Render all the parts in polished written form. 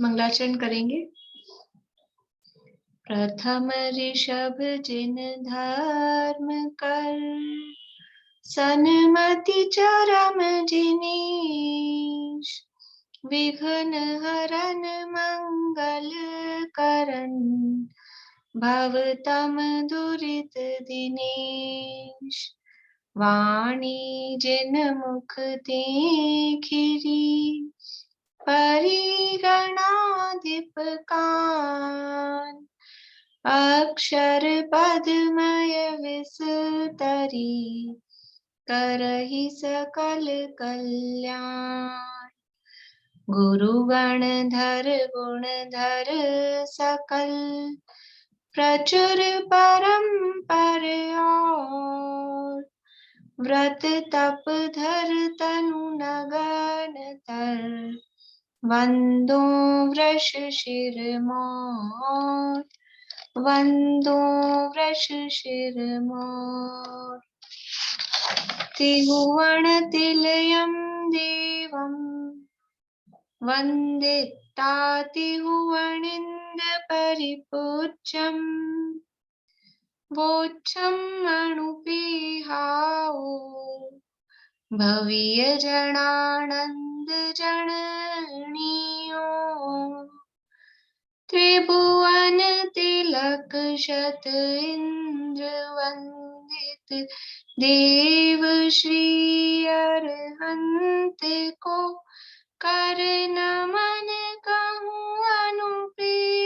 मंगलाचरण करेंगे। प्रथम ऋषभ जिन धर्म कर, सन्मति चरम जिनीश, विघ्न हरन मंगल करन, भवतम दुरित दिनेश। वाणी जिन मुख ते खिरी, परिगणाधिप कान, अक्षर पदमय विस्तरी, करहि सकल कल्याण। गुरुगण धर गुण धर सकल, प्रचुर परम्पर और, व्रत तप धर तनु नगन तर, वंदो वृष शिर मोर, वंदो वृष शिर मोर। त्रिभुवन तिलयं देवं, वन्दितातिभुवनिन्द परिपूज्यं, वोच्छं अणुपेहाओ, भवीय जनानंद जननीयो। त्रिभुवन तिलक शत इंद्र वंदित, देव श्री अरहंत को, कर नमन कहूँ अनुप्रेक्षाएं,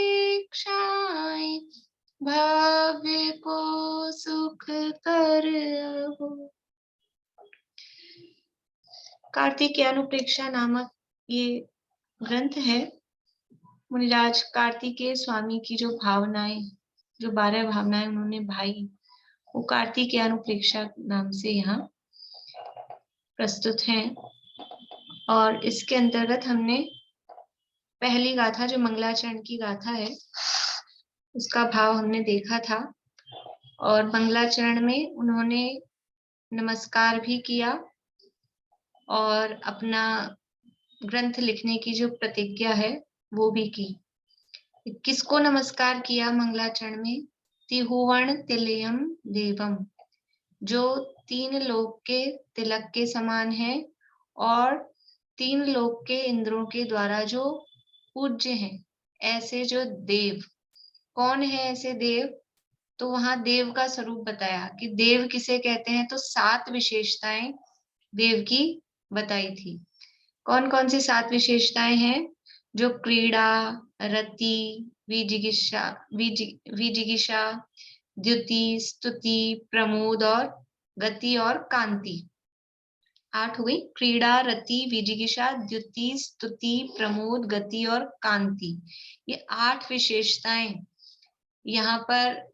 भव्य को सुख कर अहो। कार्तिक अनुप्रेक्षा नामक ये ग्रंथ है। मुनिराज कार्तिकेय स्वामी की जो भावनाएं, जो 12 भावनाएं उन्होंने भाई, वो कार्तिकेय अनुप्रेक्षा नाम से यहाँ प्रस्तुत हैं। और इसके अंतर्गत हमने पहली गाथा, जो मंगलाचरण की गाथा है, उसका भाव हमने देखा था। और मंगलाचरण में उन्होंने नमस्कार भी किया और अपना ग्रंथ लिखने की जो प्रतिज्ञा है वो भी की। किसको नमस्कार किया मंगलाचरण में? त्रिभुवन तिलयम देवम, जो 3 लोक के तिलक के समान है और 3 लोक के इंद्रों के द्वारा जो पूज्य हैं, ऐसे जो देव। कौन है ऐसे देव? तो वहां देव का स्वरूप बताया कि देव किसे कहते हैं, तो 7 विशेषताएं देव की बताई थी। कौन कौन सी 7 विशेषताएं हैं? जो क्रीड़ा, रति, विजिगिषा, द्युति, स्तुति, प्रमोद और गति और कांति। 8 हुई। क्रीड़ा, रति, विजिगिषा, द्युति, स्तुति, प्रमोद, गति और कांति। ये 8 विशेषताएं यहाँ पर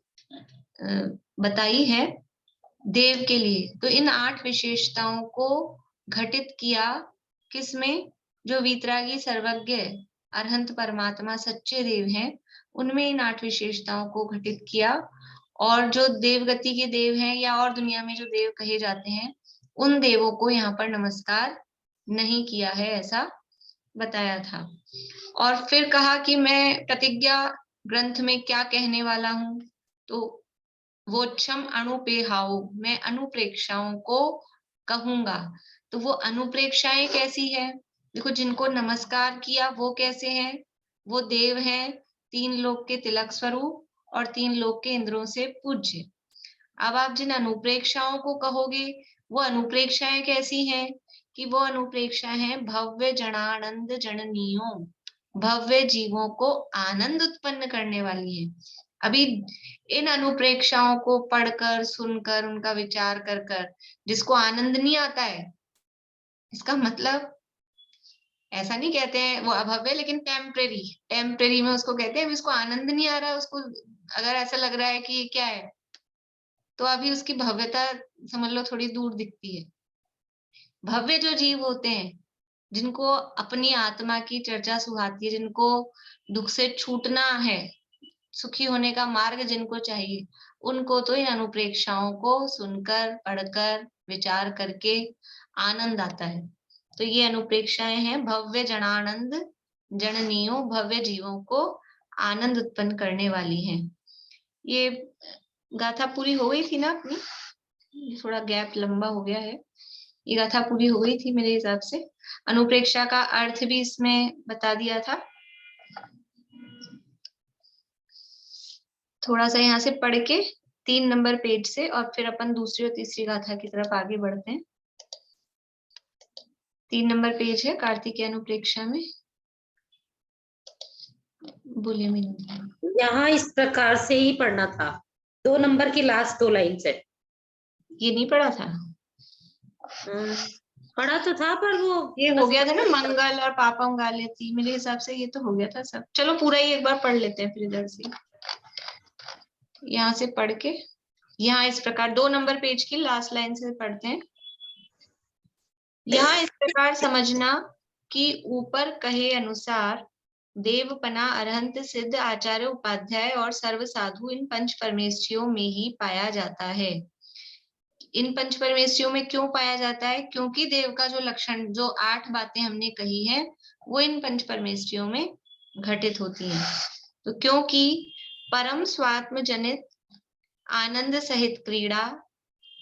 बताई है देव के लिए। तो इन 8 विशेषताओं को घटित किया किसमें? जो वीतरागी सर्वज्ञ अरहंत परमात्मा सच्चे देव हैं, उनमें इन 8 विशेषताओं को घटित किया। और जो देवगति के देव हैं या और दुनिया में जो देव कहे जाते हैं, उन देवों को यहाँ पर नमस्कार नहीं किया है, ऐसा बताया था। और फिर कहा कि मैं प्रतिज्ञा ग्रंथ में क्या कहने वाला हूं, तो वोच्छम अनुपेहाओ, मैं अनुप्रेक्षाओं को कहूंगा। तो वो अनुप्रेक्षाएं कैसी है? देखो, जिनको नमस्कार किया वो कैसे हैं? वो देव हैं, 3 लोक के तिलक स्वरूप और 3 लोक के इंद्रों से पूज्य। अब आप जिन अनुप्रेक्षाओं को कहोगे, वो अनुप्रेक्षाएं कैसी हैं? कि वो अनुप्रेक्षाएं हैं भव्य जनानंद जननियों, भव्य जीवों को आनंद उत्पन्न करने वाली है। अभी इन अनुप्रेक्षाओं को पढ़कर, सुनकर, उनका विचार कर कर जिसको आनंद नहीं आता है, इसका मतलब ऐसा नहीं कहते हैं वो अभव्य, लेकिन टेम्परेरी में उसको कहते हैं। उसको आनंद नहीं आ रहा है, उसको अगर ऐसा लग रहा है कि क्या है, तो अभी उसकी भव्यता समझ लो थोड़ी दूर दिखती है। भव्य जो जीव होते हैं, जिनको अपनी आत्मा की चर्चा सुहाती है, जिनको दुख से छूटना है, सुखी होने का मार्ग जिनको चाहिए, उनको तो इन अनुप्रेक्षाओं को सुनकर, पढ़कर, विचार करके आनंद आता है। तो ये अनुप्रेक्षाएं हैं भव्य जनानंद जननियों भव्य जीवों को आनंद उत्पन्न करने वाली हैं। ये गाथा पूरी हो गई थी ना अपनी, ये थोड़ा गैप लंबा हो गया है। ये गाथा पूरी हो गई थी मेरे हिसाब से। अनुप्रेक्षा का अर्थ भी इसमें बता दिया था। थोड़ा सा यहाँ से पढ़ के 3 नंबर पेज से और फिर अपन दूसरी और तीसरी गाथा की तरफ आगे बढ़ते हैं। 3 नंबर पेज है कार्तिकेय अनुप्रेक्षा में। बोलिए मीनू। यहाँ इस प्रकार से ही पढ़ना था, 2 नंबर की लास्ट 2 लाइन से। ये नहीं पढ़ा था? पढ़ा तो था पर वो ये हो गया था ना, मंगल और पापम गालेती, मेरे हिसाब से ये तो हो गया था सब। चलो पूरा ही एक बार पढ़ लेते हैं फिर इधर से, यहाँ से पढ़ के। यहाँ इस प्रकार 2 नंबर पेज की लास्ट लाइन से पढ़ते हैं। यहाँ इस प्रकार समझना कि ऊपर कहे अनुसार देवपना अरहंत सिद्ध आचार्य उपाध्याय और सर्व साधु इन पंच परमेष्ठियों में ही पाया जाता है। इन पंच परमेष्ठियों में क्यों पाया जाता है? क्योंकि देव का जो लक्षण, जो 8 बातें हमने कही है, वो इन पंच परमेष्ठियों में घटित होती हैं। तो क्योंकि परम स्वात्म जनित आनंद सहित क्रीड़ा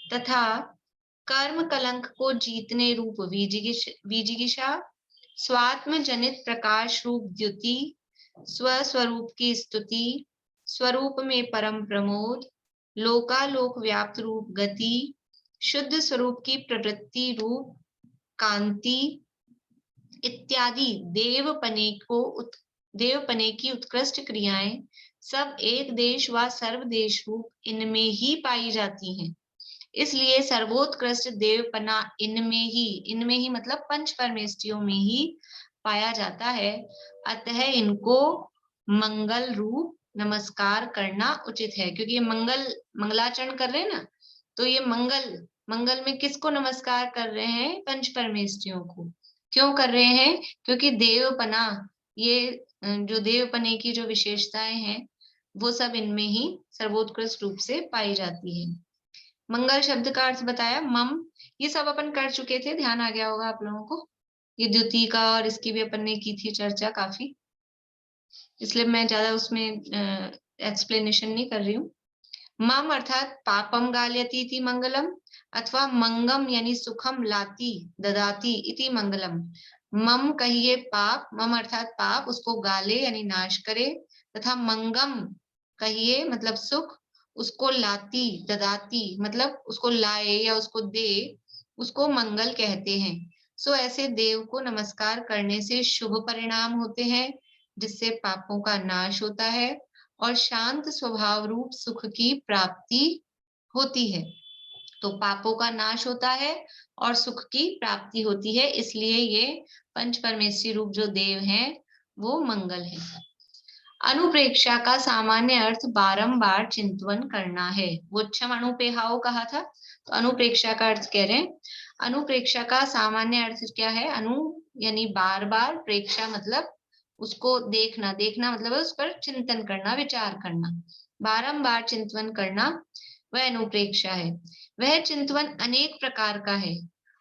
तथा कर्म कलंक को जीतने रूप विजिगिषा, स्वात्म जनित प्रकाश रूप द्युति, स्वस्वरूप की स्तुति, स्वरूप में परम प्रमोद, लोकालोक व्याप्त रूप गति, शुद्ध स्वरूप की प्रवृत्ति रूप कांति इत्यादि देवपने की उत्कृष्ट क्रियाएं सब एक देश व सर्वदेश रूप इनमें ही पाई जाती हैं। इसलिए सर्वोत्कृष्ट देवपना इनमें ही मतलब पंच परमेष्ठियों में ही पाया जाता है। अतः इनको मंगल रूप नमस्कार करना उचित है। क्योंकि ये मंगलाचरण कर रहे हैं ना, तो ये मंगल में किसको नमस्कार कर रहे हैं? पंच परमेष्ठियों को। क्यों कर रहे हैं? क्योंकि देवपना, ये जो देवपने की जो विशेषताएं हैं, वो सब इनमें ही सर्वोत्कृष्ट रूप से पाई जाती है। मंगल शब्द का अर्थ बताया, मम, ये सब अपन कर चुके थे, ध्यान आ गया होगा आप लोगों को। ये द्युति का और इसकी भी अपन ने की थी चर्चा काफी, इसलिए मैं ज्यादा उसमें एक्सप्लेनेशन नहीं कर रही हूँ। मम अर्थात पापम गाल्यति इति मंगलम, अथवा मंगम यानी सुखम लाती ददाती इति मंगलम। मम कहिए पाप, मम अर्थात पाप, उसको गाले यानी नाश करे, तथा मंगम कहिए मतलब सुख, उसको लाती ददाती मतलब उसको लाए या उसको दे, उसको मंगल कहते हैं। सो ऐसे देव को नमस्कार करने से शुभ परिणाम होते हैं, जिससे पापों का नाश होता है और शांत स्वभाव रूप सुख की प्राप्ति होती है। तो पापों का नाश होता है और सुख की प्राप्ति होती है, इसलिए ये पंच परमेष्ठी रूप जो देव हैं वो मंगल है। अनुप्रेक्षा का सामान्य अर्थ बारंबार चिंतन करना है। वो क्षम अनुपेहाओ कहा था, तो अनुप्रेक्षा का अर्थ कह रहे हैं। अनुप्रेक्षा का सामान्य अर्थ क्या है? अनु यानी बार बार, प्रेक्षा मतलब उसको देखना, देखना मतलब उस पर चिंतन करना, विचार करना, बारंबार चिंतन करना, वह अनुप्रेक्षा है। वह चिंतन अनेक प्रकार का है,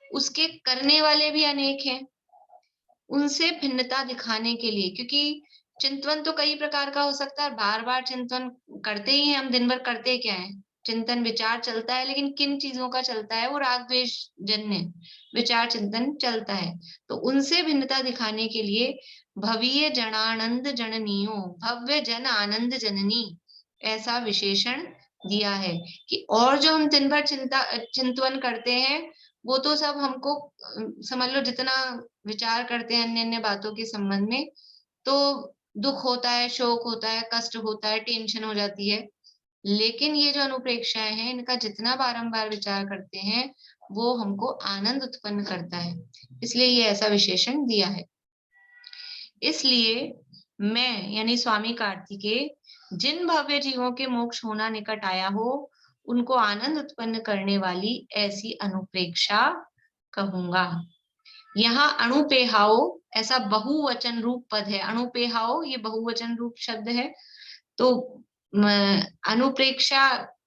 उसके करने वाले भी अनेक हैं। उनसे भिन्नता दिखाने के लिए, क्योंकि चिंतन तो कई प्रकार का हो सकता है, बार बार चिंतन करते ही हैं हम, दिन भर करते क्या है? चिंतन विचार चलता है, लेकिन किन चीजों का चलता है? वो राग द्वेष जन्य विचार चिंतन चलता है। तो उनसे भिन्नता दिखाने के लिए भवीय जनानंद जननियो, भव्य जन आनंद जननी, ऐसा विशेषण दिया है कि और जो हम दिन भर चिंतन करते हैं, वो तो सब हमको समझ लो जितना विचार करते हैं अन्य अन्य बातों के संबंध में, तो दुख होता है, शोक होता है, कष्ट होता है, टेंशन हो जाती है। लेकिन ये जो अनुप्रेक्षाएं हैं, इनका जितना बारंबार विचार करते हैं, वो हमको आनंद उत्पन्न करता है, इसलिए ये ऐसा विशेषण दिया है। इसलिए मैं यानी स्वामी कार्तिकेय जिन भव्य जीवों के मोक्ष होना निकट आया हो, उनको आनंद उत्पन्न करने वाली ऐसी अनुप्रेक्षा कहूंगा। यहाँ अणुपेहाओ ऐसा बहुवचन रूप पद है। अणुपेहाओ ये बहुवचन रूप शब्द है, तो अनुप्रेक्षा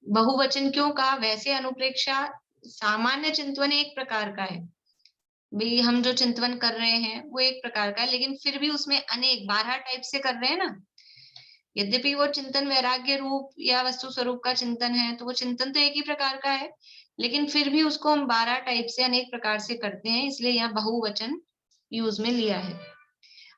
बहुवचन क्यों कहा? वैसे अनुप्रेक्षा सामान्य चिंतन एक प्रकार का है, भी हम जो चिंतन कर रहे हैं वो एक प्रकार का है, लेकिन फिर भी उसमें अनेक 12 टाइप से कर रहे हैं ना। यद्यपि वो चिंतन वैराग्य रूप या वस्तु स्वरूप का चिंतन है, तो वो चिंतन तो एक ही प्रकार का है, लेकिन फिर भी उसको हम 12 टाइप से अनेक प्रकार से करते हैं, इसलिए यहाँ बहुवचन यूज में लिया है।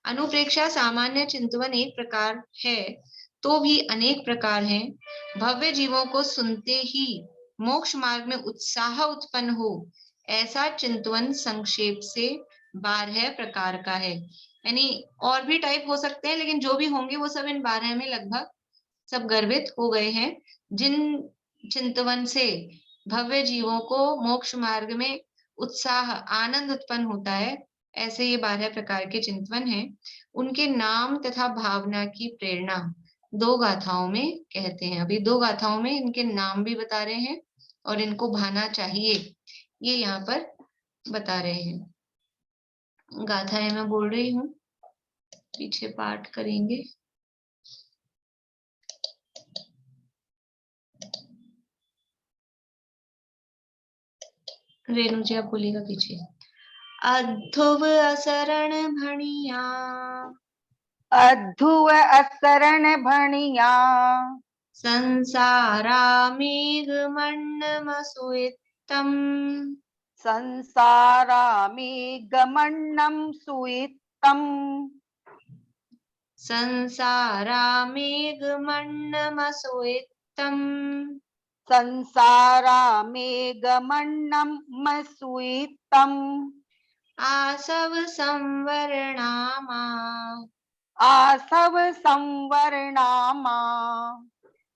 अनुप्रेक्षा सामान्य चिंतवन एक प्रकार है, तो भी अनेक प्रकार हैं। भव्य जीवों को सुनते ही मोक्ष मार्ग में उत्साह उत्पन्न हो, ऐसा चिंतवन संक्षेप से 12 प्रकार का है। यानी और भी टाइप हो सकते हैं, लेकिन जो भी होंगे वो सब इन 12 में लगभग सब गर्भित हो गए हैं। जिन चिंतवन से भव्य जीवों को मोक्ष मार्ग में उत्साह आनंद उत्पन्न होता है, ऐसे ये 12 प्रकार के चिंतवन हैं। उनके नाम तथा भावना की प्रेरणा 2 गाथाओं में कहते हैं। अभी 2 गाथाओं में इनके नाम भी बता रहे हैं और इनको भाना चाहिए, ये यहाँ पर बता रहे हैं। गाथाएं मैं बोल रही हूँ, पीछे पाठ करेंगे। रेणु जी आप बोलिएगा पीछे। अध्रुव असरण भणिया, अध्रुव असरण भणिया, संसारा मेघ मण्डमसुवित्तम्, संसारामेघमण्डं सुवित्तम्, संसारा मेघ मण्डमसुवित्तम्, संसारामेघमण्डं सुवित्तम्, आसव संवरणामा, आसव संवरणामा,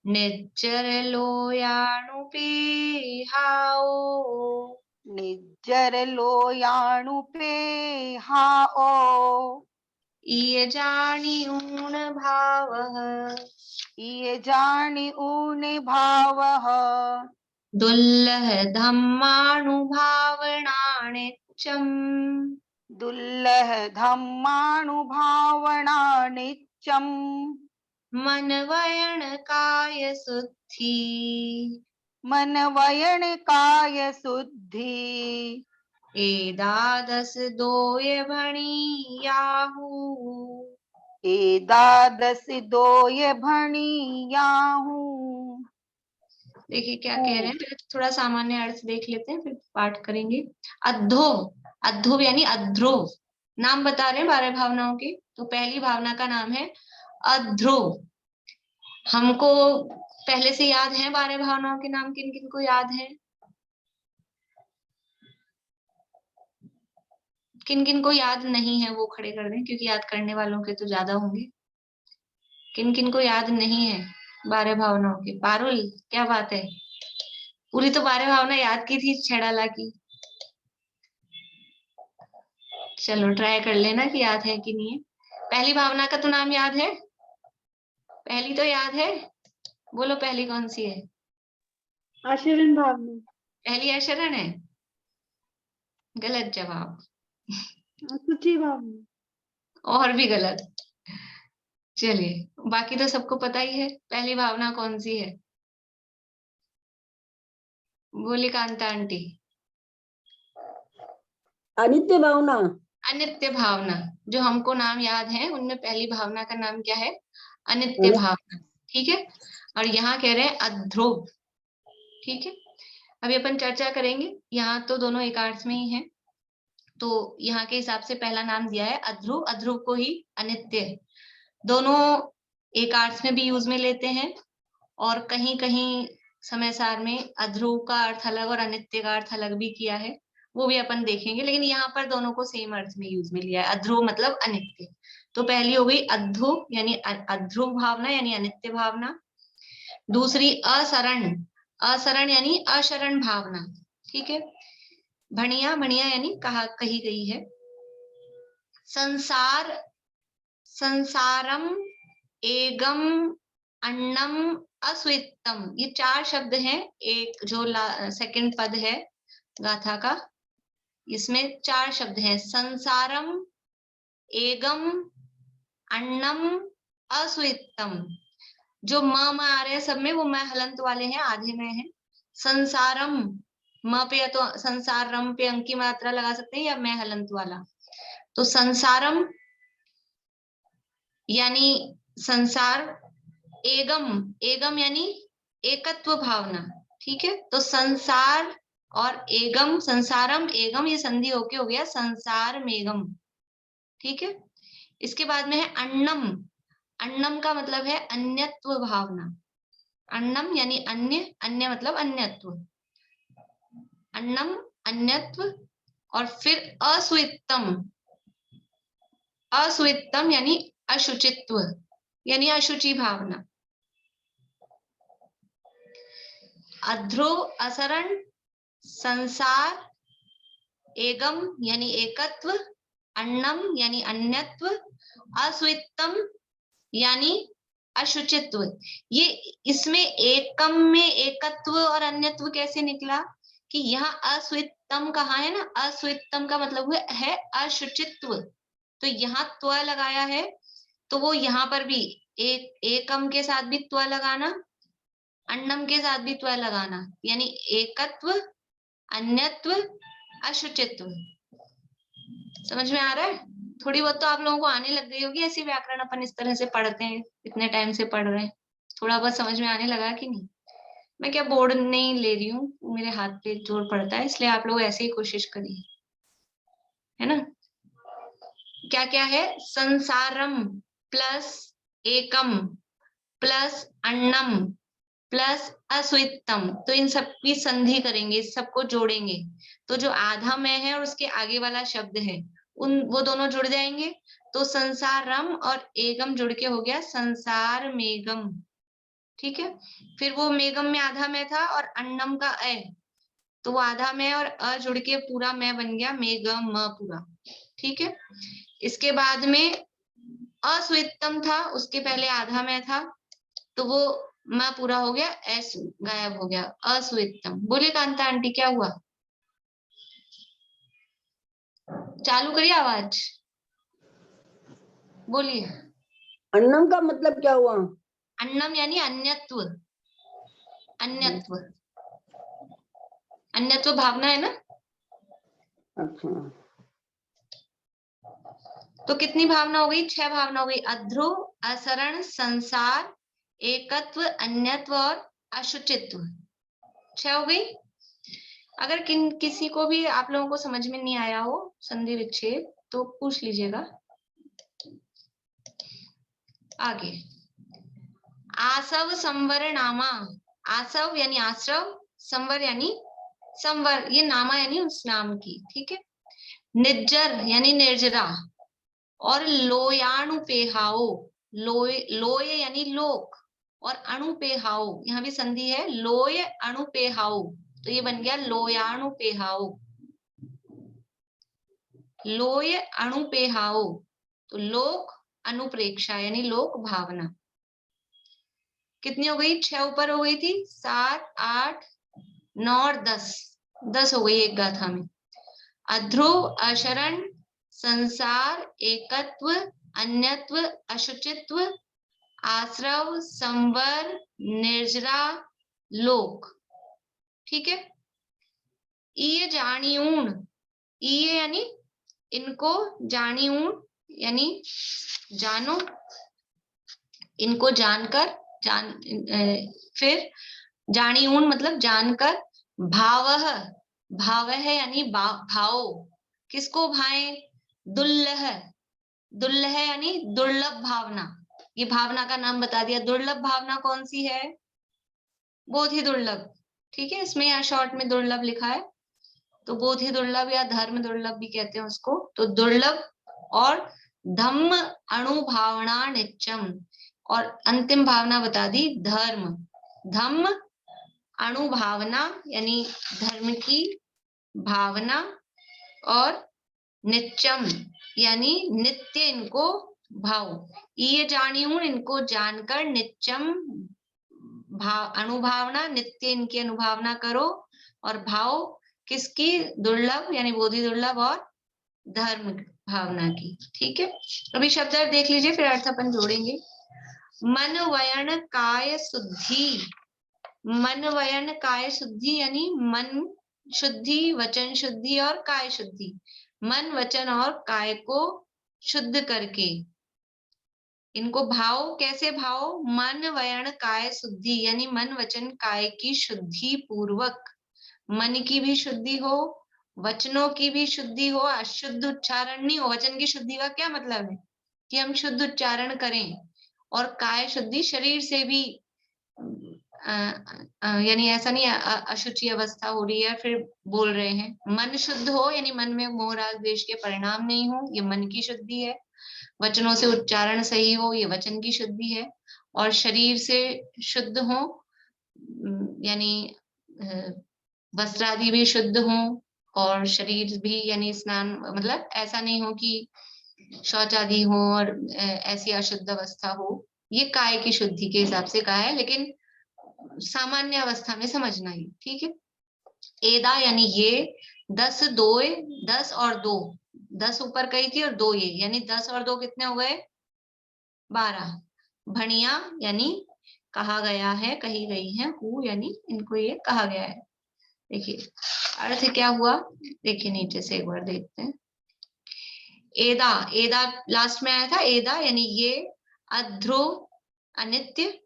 निज्जर लोयाणुपेहाओ, निज्जर लोयाणुपे हाओ, इय जानि ऊन भावः, ये जानि ऊन भावः, दुल्लह धम्मानुभावनानित्यम्, दुल्लह धम्मानुभावना नित्यम्, मनवयन काय शुद्धि, मनवयन काय शुद्धि, एदादस दोय भणियाहु, एदादस दोय भणियाहु। देखिए क्या कह रहे हैं, पहले तो थोड़ा सामान्य अर्थ देख लेते हैं फिर पाठ करेंगे। अध्रुव, अध्रुव यानी अध्रुव, नाम बता रहे हैं 12 भावनाओं के। तो पहली भावना का नाम है अध्रुव। हमको पहले से याद है 12 भावनाओं के नाम, किन किन को याद है? किन किन को याद नहीं है वो खड़े कर दें, क्योंकि याद करने वालों के तो ज्यादा होंगे। किन किन को याद नहीं है 12 भावनाओं के? पारुल, क्या बात है, पूरी तो 12 भावना याद की थी छेड़ाला की। चलो ट्राई कर लेना कि याद है कि नहीं है। पहली भावना का तो नाम याद है? पहली तो याद है, बोलो पहली कौन सी है? आशरण भावना। पहली अशरण है, गलत जवाब। सूची भावना। और भी गलत। चलिए बाकी तो सबको पता ही है पहली भावना कौन सी है। बोली कांता आंटी। अनित्य भावना। अनित्य भावना, जो हमको नाम याद है उनमें पहली भावना का नाम क्या है? अनित्य भावना। ठीक है, और यहाँ कह रहे हैं अध्रुव। ठीक है, अभी अपन चर्चा करेंगे। यहाँ तो दोनों एक अर्थ में ही है, तो यहाँ के हिसाब से पहला नाम दिया है अध्रुव, अध्रुव को ही अनित्य, दोनों एक अर्थ में भी यूज में लेते हैं, और कहीं कहीं समय सार में अध्रुव का अर्थ अलग और अनित्य का अर्थ अलग भी किया है, वो भी अपन देखेंगे। लेकिन यहाँ पर दोनों को सेम अर्थ में यूज में लिया है, अध्रुव मतलब अनित्य। तो पहली हो गई अध्रुव यानी अध्रुव भावना यानी अनित्य भावना। दूसरी असरण, असरण यानी अशरण भावना। ठीक है, भणिया, भणिया यानी कही गई है। संसार, संसारम, एगम, अन्नम, अस्वितम, ये 4 शब्द हैं। एक जो सेकंड पद है गाथा का, इसमें 4 शब्द हैं, संसारम, एगम, अन्नम, अस्वितम। जो म आ रहे हैं सब में, वो मैं हलंत वाले हैं, आधे में है। संसारम म पे या तो संसार रम पे अंकी मात्रा लगा सकते हैं या मैं हलंत वाला। तो संसारम यानी संसार, एगम, एगम यानी एकत्व भावना, ठीक है। तो संसार और एगम, संसारम एगम ये संधि होके हो गया संसार मेगम, ठीक है। इसके बाद में है अन्नम। अन्नम का मतलब है अन्यत्व भावना। अन्नम यानी अन्य, अन्य मतलब अन्यत्व, अन्नम अन्यत्व। और फिर असुइत्तम, असुइत्तम यानी अशुचित्व, यानी अशुचि भावना। अध्रो असरण संसार, एगम यानी एकत्व, अन्नम यानी अन्यत्व, असुइत्तम यानी अशुचित्व। ये इसमें एकम में एकत्व और अन्यत्व कैसे निकला कि यहाँ असुइत्तम कहाँ है ना, असुइत्तम का मतलब है अशुचित्व। तो यहाँ त्व लगाया है, तो वो यहाँ पर भी एकम के साथ भी त्व लगाना, अन्नम के साथ भी त्व लगाना, यानी एकत्व, अन्यत्व, अशुचित्व। समझ में आ रहा है? थोड़ी बहुत तो आप लोगों को आने लग गई होगी, ऐसी व्याकरण अपन इस तरह से पढ़ते हैं, इतने टाइम से पढ़ रहे हैं, थोड़ा बहुत समझ में आने लगा कि नहीं? मैं क्या बोर्ड नहीं ले रही हूँ, मेरे हाथ पे जोर पड़ता है, इसलिए आप लोग ऐसे ही कोशिश करिए, है ना। क्या क्या है? संसारम प्लस एकम प्लस अन्नम प्लस असुइत्तम। तो इन सब की संधि करेंगे, इस सबको जोड़ेंगे। तो जो आधा में है और उसके आगे वाला शब्द है, वो दोनों जुड़ जाएंगे। तो संसारम और एगम जुड़ के हो गया संसार मेगम, ठीक है। फिर वो मेगम में आधा में था और अन्नम का अ, तो वो आधा में और अ जुड़ के पूरा में बन गया मेगम म पूरा, ठीक है। इसके बाद में असुइत्तम था, उसके पहले आधा में था, तो वो म पूरा हो गया, एस गायब हो गया, असुइत्तम। बोलिए कांता आंटी क्या हुआ? चालू करिए आवाज, बोलिए। अन्नम का मतलब क्या हुआ? अन्नम यानी अन्यत्व, अन्यत्व, अन्यत्व भावना है ना। अच्छा, तो कितनी भावना हो गई? 6 भावना हो गई। अध्रुव, असरण, संसार, एकत्व, अन्यत्व और अशुचित्व, 6 हो गई। अगर किसी को भी आप लोगों को समझ में नहीं आया हो संधि विच्छेद, तो पूछ लीजिएगा। आगे आसव संवर नामा, आसव यानी आश्रव, संवर यानी संवर, ये नामा यानी उस नाम की, ठीक है। निज्जर यानी निर्जरा, और लोयाणुपेहाओ, लोय यानी लोक, और अणुपेहाओ, यहाँ भी संधि है, लोय अणुपेहाओ, तो ये बन गया लोयाणुपेहाओ, लोय अणुपेहाओ। तो लोक अनुप्रेक्षा यानी लोक भावना। कितनी हो गई? 6 ऊपर हो गई थी, 7, 8, 9 और 10, 10 हो गई एक गाथा में। अध्रुव, अशरण, संसार, एकत्व, अन्यत्व, अशुचित्व, आश्रव, संवर, निर्जरा, लोक, ठीक है। ये जानियूण, ये यानी इनको, जानियूण यानी जानो, इनको जानकर, फिर जानियूण मतलब जानकर, भावः, भाव है यानी भाव, किसको भाए? दुल्लह, दुल्लह यानी दुर्लभ भावना, ये भावना का नाम बता दिया। दुर्लभ भावना कौन सी है? बोधि दुर्लभ, ठीक है। इसमें यहाँ शॉर्ट में दुर्लभ लिखा है, तो बोधि दुर्लभ या धर्म दुर्लभ भी कहते हैं उसको। तो दुर्लभ और धम्म अणुभावना नित्यम, और अंतिम भावना बता दी धर्म। धम्म अणुभावना यानी धर्म की भावना, और नित्यम यानी नित्य इनको भाव। ये जानियूं इनको जानकर, नित्यम अनुभावना, नित्य इनकी अनुभावना करो, और भाव किसकी? दुर्लभ यानी बोधि दुर्लभ और धर्म भावना की, ठीक है। अभी शब्द देख लीजिए, फिर अर्थ अपन जोड़ेंगे। मन वयन काय शुद्धि, मन वयन काय शुद्धि यानी मन शुद्धि, वचन शुद्धि और काय शुद्धि। मन, वचन और काय को शुद्ध करके। इनको भाव कैसे भाव? मन, वयन, काय शुद्धि, यानी मन, वचन, काय की शुद्धि पूर्वक। मन की भी शुद्धि हो, वचनों की भी शुद्धि हो, अशुद्ध उच्चारण नहीं हो। वचन की शुद्धि का क्या मतलब है? कि हम शुद्ध उच्चारण करें। और काय शुद्धि, शरीर से भी यानी ऐसा नहीं अशुचि अवस्था हो रही है फिर बोल रहे हैं। मन शुद्ध हो, यानी मन में मोह राग द्वेष के परिणाम नहीं हो, ये मन की शुद्धि है। वचनों से उच्चारण सही हो, ये वचन की शुद्धि है। और शरीर से शुद्ध हो, यानी वस्त्र आदि भी शुद्ध हो और शरीर भी, यानी स्नान, मतलब ऐसा नहीं हो कि शौच आदि हो और ऐसी अशुद्ध अवस्था हो। ये काय की शुद्धि के हिसाब से कहा है, लेकिन सामान्य अवस्था में समझना ही ठीक है। एदा यानी ये, 10 2 10 और 2, 10 ऊपर कही थी और 2 ये, यानी 10 और 2 कितने हो गए? 12। भणिया यानी कहा गया है, कही गई है। हु यानी इनको ये कहा गया है। देखिए अर्थ क्या हुआ, देखिए नीचे से एक बार देखते हैं। एदा, एदा लास्ट में आया था। एदा यानी ये, अध्रुव अनित्य,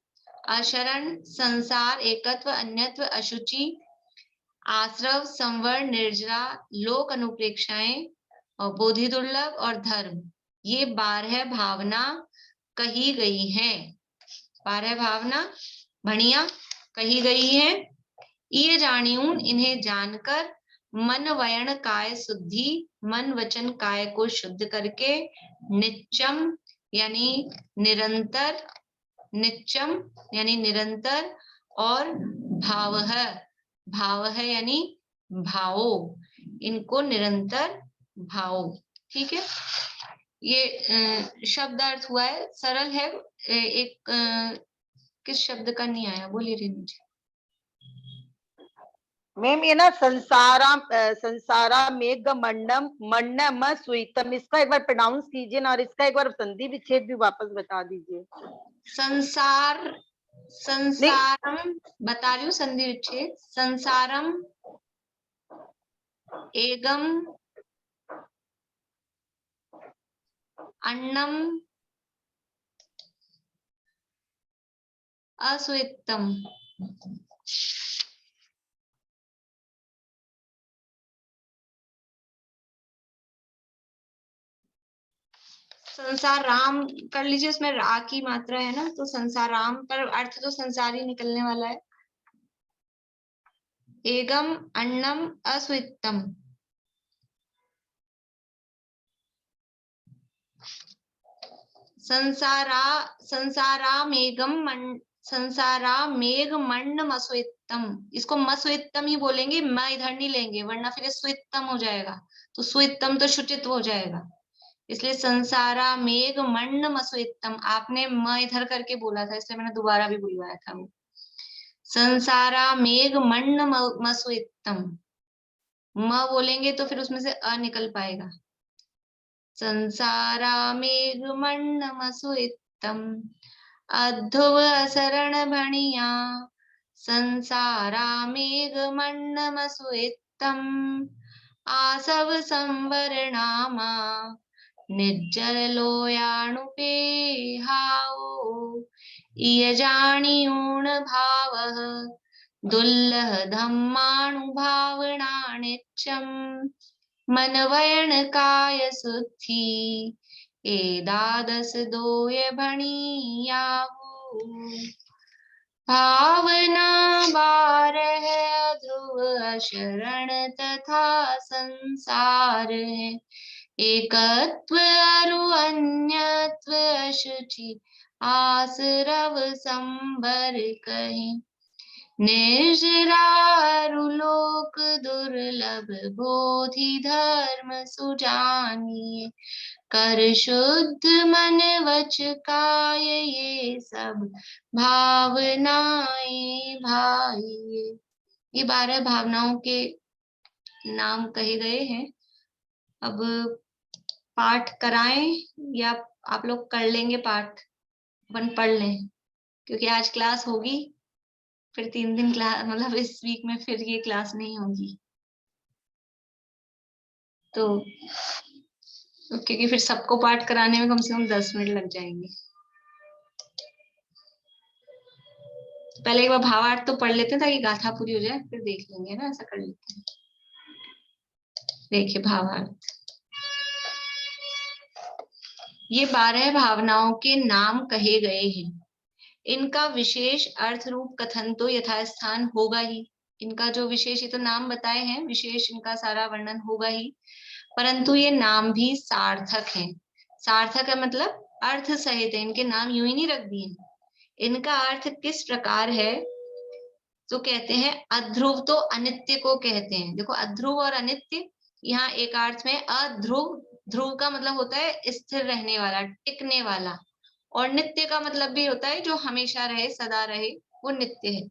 अशरण संसार, एकत्व अन्यत्व, अशुचि, आश्रव संवरण, निर्जरा, लोक अनुप्रेक्षाएं और बोधि दुर्लभ और धर्म, ये 12 भावना कही गई है। 12 भावना भणिया कही गई है। ये जानियून, इन्हें जानकर, मन वयन काय शुद्धि, मन वचन काय को शुद्ध करके, नित्यम यानी निरंतर, नित्यम यानी निरंतर, और भावः, भावः यानी भावो, इनको निरंतर भावो। ठीक है, ये शब्दार्थ हुआ है, सरल है। एक किस शब्द का नहीं आया, बोलिए रेणु जी। मैम ये ना संसारा मेघ मंडम मंडम स्वीतम, इसका एक बार प्रोनाउंस कीजिए ना, और इसका एक बार संधि विच्छेद भी वापस बता दीजिए। संसार, संसारम बता रही हूँ संधि विच्छेद। संसारम एगम अन्नम अस्वितम। संसार राम कर लीजिए, उसमें रा की मात्रा है ना, तो संसार राम पर अर्थ तो संसार ही निकलने वाला है। एगम अन्नम अस्वितम। संसारा मेघ मंड मस्वितम, इसको मस्वितम ही बोलेंगे, म इधर नहीं लेंगे वरना फिर स्वितम हो जाएगा। तो स्वितम तो शुचित्व हो जाएगा, इसलिए संसारा मेघ मंड मस्वितम। आपने म इधर करके बोला था, इसलिए मैंने दोबारा भी बुलवाया था वो। संसारा मेघ मंड मस्वितम, म बोलेंगे तो फिर उसमें से अ निकल पाएगा। संसारा मेघ मंड मस्वितम, अध्रुव असरण भणिया, संसारा मेघ मंड मस्वितम, आसव संवरणामा, निर्जर लोयाणुपेहाओ, इय जानियूण भावः, दुल्लह धम्मानुभावना नित्यम, मन वयन काय शुद्धि, एदादस दोय भणियाहु, भावना 12 ध्रुव अशरण तथा संसार है, एकत्व अरु अन्यत्व अशुचि, आसरव संबर कहे, निर्जरारु लोक दुर्लभ, बोधि धर्म सुजानिए, कर शुद्ध मन वच काय, ये सब भावनाएं भाई। ये 12 भावनाओं के नाम कहे गए हैं। अब पाठ कराएं या आप लोग कर लेंगे पाठ, अपन पढ़ लें, क्योंकि आज क्लास होगी, फिर 3 दिन क्लास, मतलब इस वीक में फिर ये क्लास नहीं होगी। तो क्योंकि फिर सबको पाठ कराने में कम से कम 10 मिनट लग जाएंगे। पहले एक बार भावार्थ तो पढ़ लेते हैं ताकि गाथा पूरी हो जाए, फिर देख लेंगे ना, ऐसा कर लेते हैं। देखिए भावार्थ, ये 12 भावनाओं के नाम कहे गए हैं। इनका विशेष अर्थ रूप कथन तो यथास्थान होगा ही। इनका जो विशेष, ये तो नाम बताए हैं, विशेष इनका सारा वर्णन होगा ही, परंतु ये नाम भी सार्थक हैं। सार्थक है मतलब अर्थ सहित है, इनके नाम यूं ही नहीं रख दिए। इनका अर्थ किस प्रकार है तो कहते हैं अध्रुव तो अनित्य को कहते हैं। देखो अध्रुव और अनित्य, यहाँ एक अर्थ में अध्रुव, ध्रुव का मतलब होता है स्थिर रहने वाला, टिकने वाला, और नित्य का मतलब भी होता है जो हमेशा रहे, सदा रहे, वो नित्य है।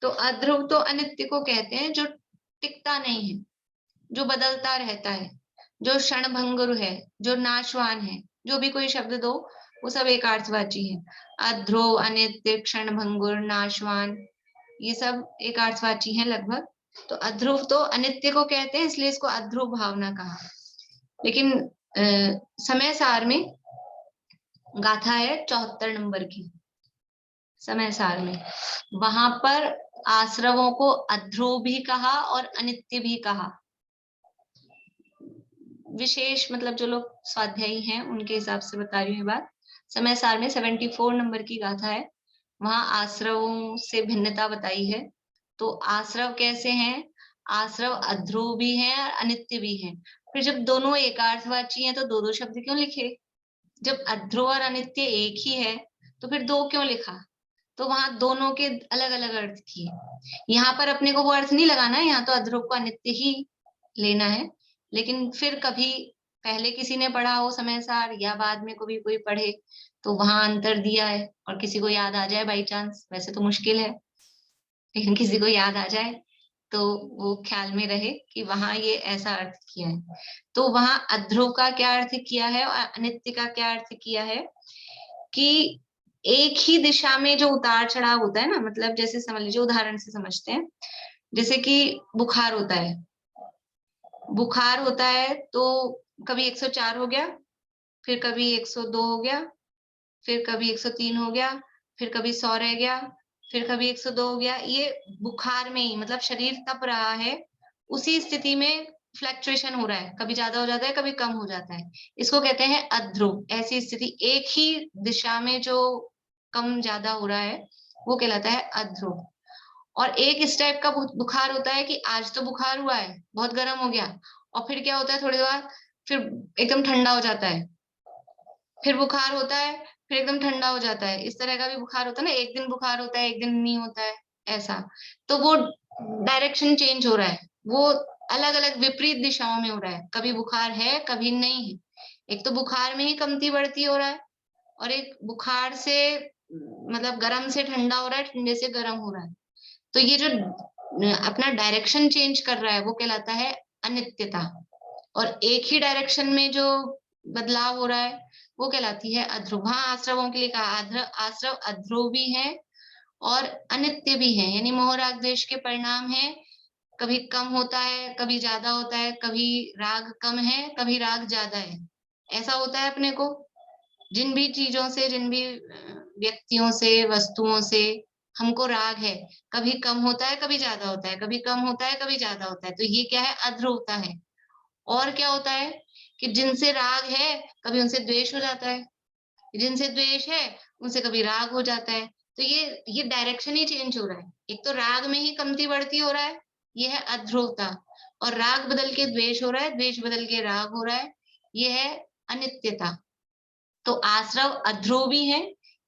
तो अध्रुव तो अनित्य को कहते हैं जो टिकता नहीं है, जो बदलता रहता है, जो क्षणभंगुर है, जो नाशवान है। जो भी कोई शब्द दो वो सब एक अर्थवाची है। अध्रुव, अनित्य, क्षणभंगुर, नाशवान, ये सब एक अर्थवाची हैं लगभग। तो अध्रुव तो अनित्य को कहते हैं, इसलिए इसको अध्रुव भावना कहा। लेकिन समय सार में गाथा है 74 नंबर की, समय सार में, वहां पर आश्रवों को अध्रुव भी कहा और अनित्य भी कहा। विशेष मतलब जो लोग स्वाध्यायी हैं उनके हिसाब से बता रही हूँ बात। समय सार में 74 नंबर की गाथा है, वहां आश्रवों से भिन्नता बताई है। तो आश्रव कैसे हैं? आश्रव अध्रुव भी हैं और अनित्य भी हैं। फिर जब दोनों एकार्थवाची हैं तो दो दो शब्द क्यों लिखे? जब अध्रुव और अनित्य एक ही है तो फिर दो क्यों लिखा? तो वहां दोनों के अलग अलग अर्थ किए। यहाँ पर अपने को वो अर्थ नहीं लगाना है, यहाँ तो अध्रुव को अनित्य ही लेना है। लेकिन फिर कभी पहले किसी ने पढ़ा हो समय सार या बाद में कभी कोई पढ़े तो वहां अंतर दिया है, और किसी को याद आ जाए बाई चांस, वैसे तो मुश्किल है लेकिन किसी को याद आ जाए तो वो ख्याल में रहे कि वहां ये ऐसा अर्थ किया है। तो वहां अध्रुव का क्या अर्थ किया है और अनित्य का क्या अर्थ किया है कि एक ही दिशा में जो उतार चढ़ाव होता है ना, मतलब जैसे समझ लीजिए, उदाहरण से समझते हैं, जैसे कि बुखार होता है। बुखार होता है तो कभी 104 हो गया, फिर कभी 102 हो गया, फिर कभी 103 हो गया, फिर कभी 100 रह गया, फिर कभी 102 हो गया। ये बुखार में ही, मतलब शरीर तप रहा है, उसी स्थिति में फ्लक्चुएशन हो रहा है, कभी ज्यादा हो जाता है, कभी कम हो जाता है। इसको कहते हैं अध्रुव। ऐसी स्थिति, एक ही दिशा में जो कम ज्यादा हो रहा है वो कहलाता है अध्रुव। और एक इस टाइप का बुखार होता है कि आज तो बुखार हुआ है, बहुत गर्म हो गया, और फिर क्या होता है थोड़ी देर बाद फिर एकदम ठंडा हो जाता है, फिर बुखार होता है, फिर एकदम ठंडा हो जाता है। इस तरह का भी बुखार होता है ना, एक दिन बुखार होता है, एक दिन नहीं होता है, ऐसा। तो वो डायरेक्शन चेंज हो रहा है, वो अलग अलग विपरीत दिशाओं में हो रहा है, कभी बुखार है कभी नहीं है। एक तो बुखार में ही कमती बढ़ती हो रहा है, और एक बुखार से मतलब गर्म से ठंडा हो रहा है, ठंडे से गर्म हो रहा है। तो ये जो अपना डायरेक्शन चेंज कर रहा है वो कहलाता है अनित्यता। और एक ही डायरेक्शन में जो बदलाव हो रहा है वो कहलाती है अध्रुव। हाँ, आश्रवों के लिए कहा, आश्रव अध्रुव भी है और अनित्य भी है, यानी मोह राग द्वेष के परिणाम है। कभी कम होता है, कभी ज्यादा होता है, कभी राग कम है, कभी राग ज्यादा है, ऐसा होता है अपने को। जिन भी चीजों से, जिन भी व्यक्तियों से, वस्तुओं से हमको राग है, कभी कम होता है, कभी ज्यादा होता है, कभी कम होता है, कभी ज्यादा होता है। तो ये क्या है? अध्रुवता है। और क्या होता है कि जिनसे राग है कभी उनसे द्वेष हो जाता है, जिनसे द्वेष है उनसे कभी राग हो जाता है। तो ये डायरेक्शन ही चेंज हो रहा है। एक तो राग में ही कमती बढ़ती हो रहा है, ये है अध्रुवता। और राग बदल के द्वेष हो रहा है, द्वेष बदल के राग हो रहा है, ये है अनित्यता। तो आश्रव अध्रुव भी है,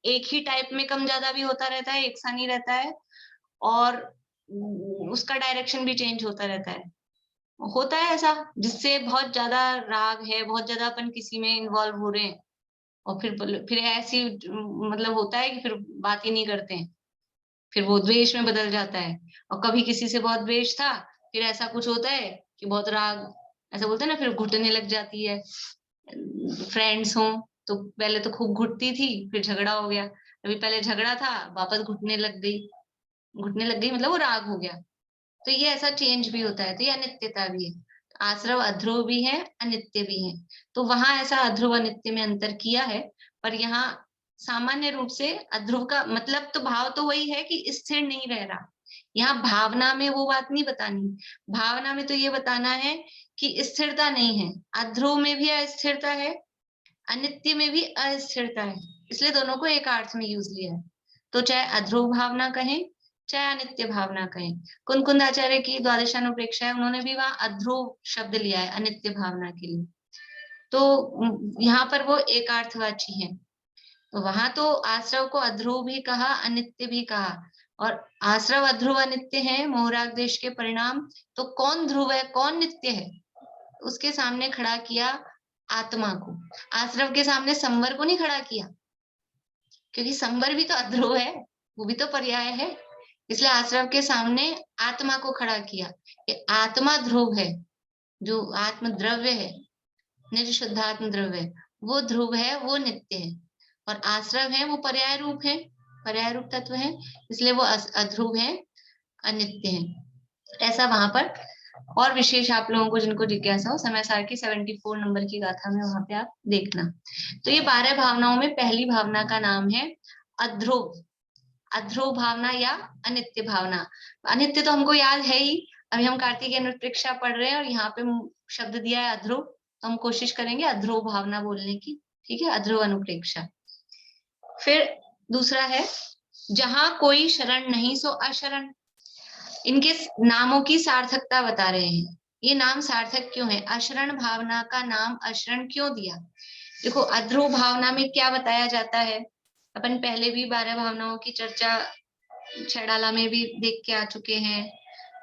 एक ही टाइप में कम ज्यादा भी होता रहता है, एक सा नहीं रहता है, और उसका डायरेक्शन भी चेंज होता रहता है। होता है ऐसा, जिससे बहुत ज्यादा राग है, बहुत ज्यादा अपन किसी में इन्वॉल्व हो रहे हैं, और फिर ऐसी मतलब होता है कि फिर बात ही नहीं करते हैं, फिर वो द्वेष में बदल जाता है। और कभी किसी से बहुत द्वेष था, फिर ऐसा कुछ होता है कि बहुत राग, ऐसा बोलते हैं ना, फिर घुटने लग जाती है। फ्रेंड्स हो तो पहले तो खूब घुटती थी, फिर झगड़ा हो गया, अभी पहले झगड़ा था, वापस घुटने लग गई, घुटने लग गई मतलब वो राग हो गया। तो ये ऐसा चेंज भी होता है, तो ये अनित्यता भी है। आश्रव अध्रुव भी है, अनित्य भी है। तो वहां ऐसा अध्रुव अनित्य में अंतर किया है, पर यहाँ सामान्य रूप से अध्रुव का मतलब तो भाव तो वही है कि स्थिर नहीं रह रहा। यहाँ भावना में वो बात नहीं बतानी, भावना में तो ये बताना है कि स्थिरता नहीं है। अध्रुव में भी अस्थिरता है, अनित्य में भी अस्थिरता है, इसलिए दोनों को एक अर्थ में यूज लिया है। तो चाहे अध्रुव भावना कहें चाहे अनित्य भावना कहें, कुंद आचार्य की द्वादशानुप्रेक्षा है, उन्होंने भी वहां अध्रुव शब्द लिया है अनित्य भावना के लिए। तो यहाँ पर वो एक अर्थवाची है। तो वहां तो आश्रव को अध्रुव भी कहा, अनित्य भी कहा। और आश्रव अध्रुव अनित्य है मोहराग देश के परिणाम। तो कौन ध्रुव है कौन नित्य है, उसके सामने खड़ा किया आत्मा को। आश्रव के सामने संवर को नहीं खड़ा किया, क्योंकि संवर भी तो अध्रुव है, वो भी तो पर्याय है। इसलिए आश्रव के सामने आत्मा को खड़ा किया कि आत्मा ध्रुव है, जो आत्म द्रव्य है, निज शुद्धात्म द्रव्य है, वो ध्रुव है, वो नित्य है। और आश्रव है वो पर्याय रूप है, पर्याय रूप तत्व है, इसलिए वो अध्रुव है, अनित्य है। ऐसा वहां पर और विशेष आप लोगों को जिनको जिज्ञासा हो, समय सार की 74 नंबर की गाथा में वहां पे आप देखना। तो ये 12 भावनाओं में पहली भावना का नाम है अध्रुव। अध्रुव भावना या अनित्य भावना। अनित्य तो हमको याद है ही, अभी हम कार्तिकेय अनुप्रेक्षा पढ़ रहे हैं और यहाँ पे शब्द दिया है अध्रुव, तो हम कोशिश करेंगे अध्रुव भावना बोलने की। ठीक है, अध्रुव अनुप्रेक्षा। फिर दूसरा है जहां कोई शरण नहीं सो अशरण। इनके नामों की सार्थकता बता रहे हैं, ये नाम सार्थक क्यों है, अशरण भावना का नाम अशरण क्यों दिया। देखो अध्रुव भावना में क्या बताया जाता है, अपन पहले भी 12 भावनाओं की चर्चा छड़ाला में भी देख के आ चुके हैं,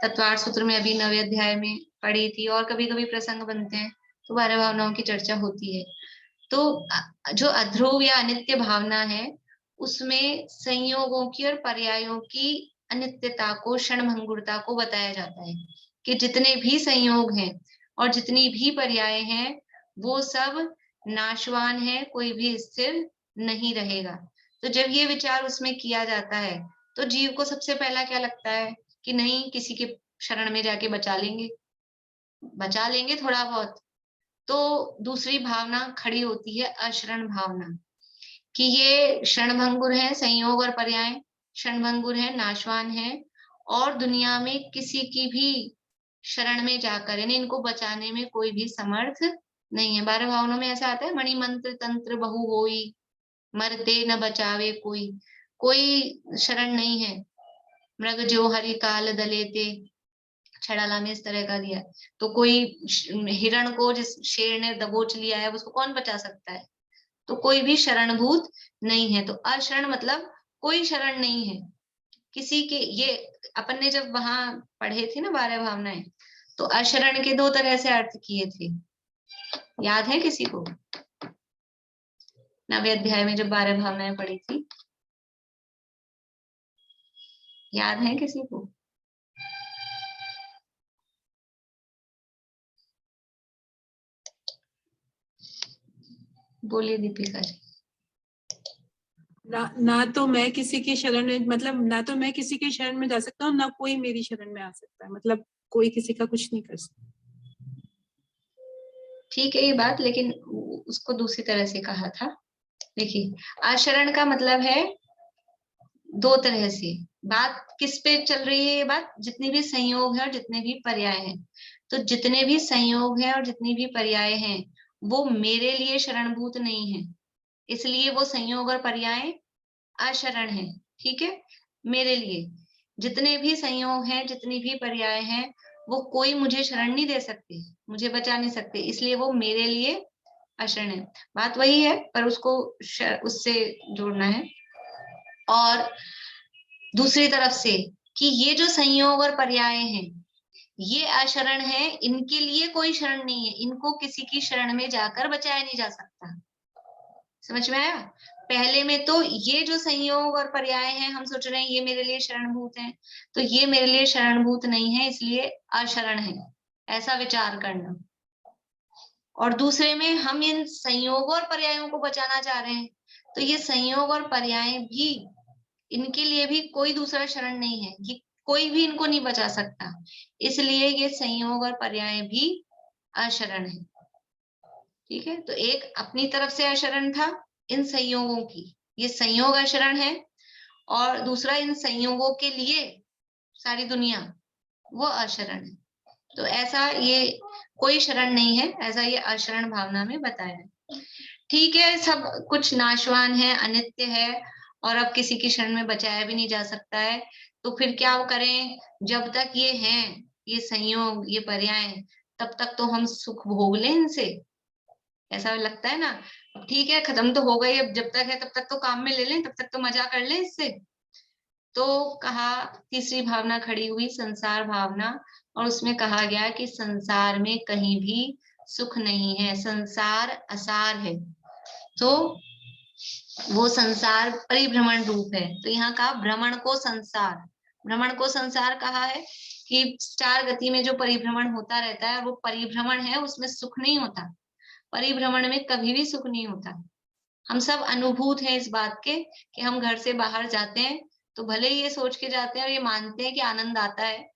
तत्वार्थ सूत्र में अभी 9वें अध्याय में पढ़ी थी, और कभी कभी प्रसंग बनते हैं तो 12 भावनाओं की चर्चा होती है। तो जो अध्रुव या अनित्य भावना है उसमें संयोगों की और पर्यायों की अनित्यता को, क्षणभंगुरता को बताया जाता है कि जितने भी संयोग हैं और जितनी भी पर्याय हैं वो सब नाशवान है, कोई भी स्थिर नहीं रहेगा। तो जब ये विचार उसमें किया जाता है तो जीव को सबसे पहला क्या लगता है कि नहीं, किसी के शरण में जाके बचा लेंगे थोड़ा बहुत। तो दूसरी भावना खड़ी होती है अशरण भावना, कि ये क्षणभंगुर है, संयोग और पर्याय क्षणभंगुर है, नाशवान है, और दुनिया में किसी की भी शरण में जाकर यानी इनको बचाने में कोई भी समर्थ नहीं है। 12 भावनाओं में ऐसा आता है, मणि मंत्र तंत्र बहु होई, मरते न बचावे कोई। कोई शरण नहीं है, मृग जो हरि काल दलेते, छड़ाला में इस तरह का दिया। तो कोई हिरण को जिस शेर ने दबोच लिया है उसको कौन बचा सकता है, तो कोई भी शरणभूत नहीं है। तो अशरण मतलब कोई शरण नहीं है किसी के। ये अपन ने जब वहां पढ़े थे ना 12 भावनाएं, तो अशरण के 2 तरह से अर्थ किए थे, याद है किसी को? 9वें अध्याय में जब 12 भावनाएं पढ़ी थी, याद है किसी को? बोलिए दीपिका जी। ना तो मैं किसी की शरण में, मतलब ना तो मैं किसी की शरण में जा सकता हूँ, ना कोई मेरी शरण में आ सकता है, मतलब कोई किसी का कुछ नहीं कर सकता। ठीक है ये बात, लेकिन उसको दूसरी तरह से कहा था। देखिए आशरण का मतलब है 2 तरह से। बात किस पे चल रही है, ये बात जितनी भी संयोग है और जितने भी पर्याय हैं, तो जितने भी संयोग हैं और जितनी भी पर्याय हैं वो मेरे लिए शरणभूत नहीं है, इसलिए वो संयोग और पर्याय अशरण है। ठीक है, मेरे लिए जितने भी संयोग हैं जितनी भी पर्याय हैं वो कोई मुझे शरण नहीं दे सकते, मुझे बचा नहीं सकते, इसलिए वो मेरे लिए अशरण है। बात वही है पर उसको उससे जोड़ना है। और दूसरी तरफ से कि ये जो संयोग और पर्याय हैं ये अशरण है, इनके लिए कोई शरण नहीं है, इनको किसी की शरण में जाकर बचाया नहीं जा सकता। समझ में आया? पहले में तो ये जो संयोग और पर्याय हैं हम सोच रहे हैं ये मेरे लिए शरणभूत हैं, तो ये मेरे लिए शरणभूत नहीं है इसलिए अशरण है, ऐसा विचार करना। और दूसरे में हम इन संयोग और पर्यायों को बचाना चाह रहे हैं, तो ये संयोग और पर्याय भी, इनके लिए भी कोई दूसरा शरण नहीं है, ये कोई भी इनको नहीं बचा सकता, इसलिए ये संयोग और पर्याय भी अशरण है। ठीक है, तो एक अपनी तरफ से अशरण था इन संयोगों की, ये संयोग अशरण है, और दूसरा इन संयोगों के लिए सारी दुनिया वो अशरण है। तो ऐसा ये कोई शरण नहीं है, ऐसा ये अशरण भावना में बताया है। ठीक है, सब कुछ नाशवान है, अनित्य है, और अब किसी की शरण में बचाया भी नहीं जा सकता है, तो फिर क्या करें? जब तक ये हैं, ये संयोग, ये पर्याय, तब तक तो हम सुख भोग लें इनसे, ऐसा लगता है ना। ठीक है, खत्म तो हो गई, अब जब तक है तब तक तो काम में ले लें, तब तक तो मजा कर लें इससे। तो कहा, तीसरी भावना खड़ी हुई संसार भावना, और उसमें कहा गया कि संसार में कहीं भी सुख नहीं है, संसार असार है। तो वो संसार परिभ्रमण रूप है, तो यहाँ का भ्रमण को संसार, भ्रमण को संसार कहा है कि चार गति में जो परिभ्रमण होता रहता है, वो परिभ्रमण है, उसमें सुख नहीं होता, परिभ्रमण में कभी भी सुख नहीं होता। हम सब अनुभूत हैं इस बात के कि हम घर से बाहर जाते हैं तो भले ही ये सोच के जाते हैं और ये मानते हैं कि आनंद आता है,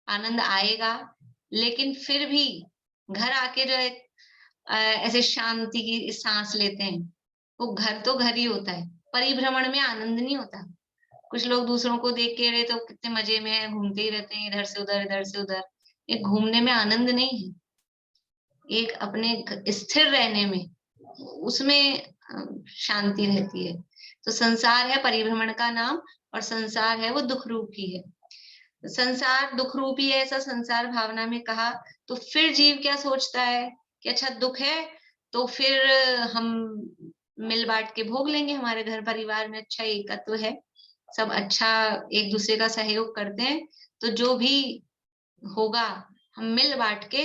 आनंद आएगा, लेकिन फिर भी घर आके जो है ऐसे शांति की सांस लेते हैं, वो घर तो घर ही होता है, परिभ्रमण में आनंद नहीं होता। कुछ लोग दूसरों को देख के रहे तो कितने मजे में है, घूमते ही रहते हैं इधर से उधर, इधर से उधर, एक घूमने में आनंद नहीं है, एक अपने स्थिर रहने में, उसमें शांति रहती है। तो संसार है परिभ्रमण का नाम, और संसार है वो दुख रूपी है, संसार दुख रूपी है, ऐसा संसार भावना में कहा। तो फिर जीव क्या सोचता है कि अच्छा दुख है तो फिर हम मिल बांट के भोग लेंगे, हमारे घर परिवार में अच्छा एकत्व है, सब अच्छा एक दूसरे का सहयोग करते हैं, तो जो भी होगा हम मिल बांट के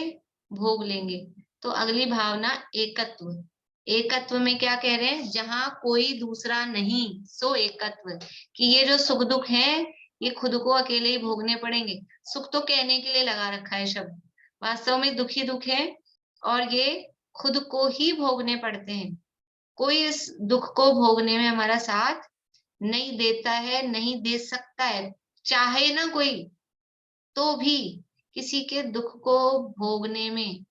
भोग लेंगे। तो अगली भावना एकत्व, एकत्व में क्या कह रहे हैं? जहां कोई दूसरा नहीं सो एकत्व, कि ये जो सुख दुख है ये खुद को अकेले ही भोगने पड़ेंगे। सुख तो कहने के लिए लगा रखा है शब्द, वास्तव में दुख ही दुख है, और ये खुद को ही भोगने पड़ते हैं। कोई इस दुख को भोगने में हमारा साथ नहीं देता है, नहीं दे सकता है, चाहे ना कोई तो भी किसी के दुख को भोगने में,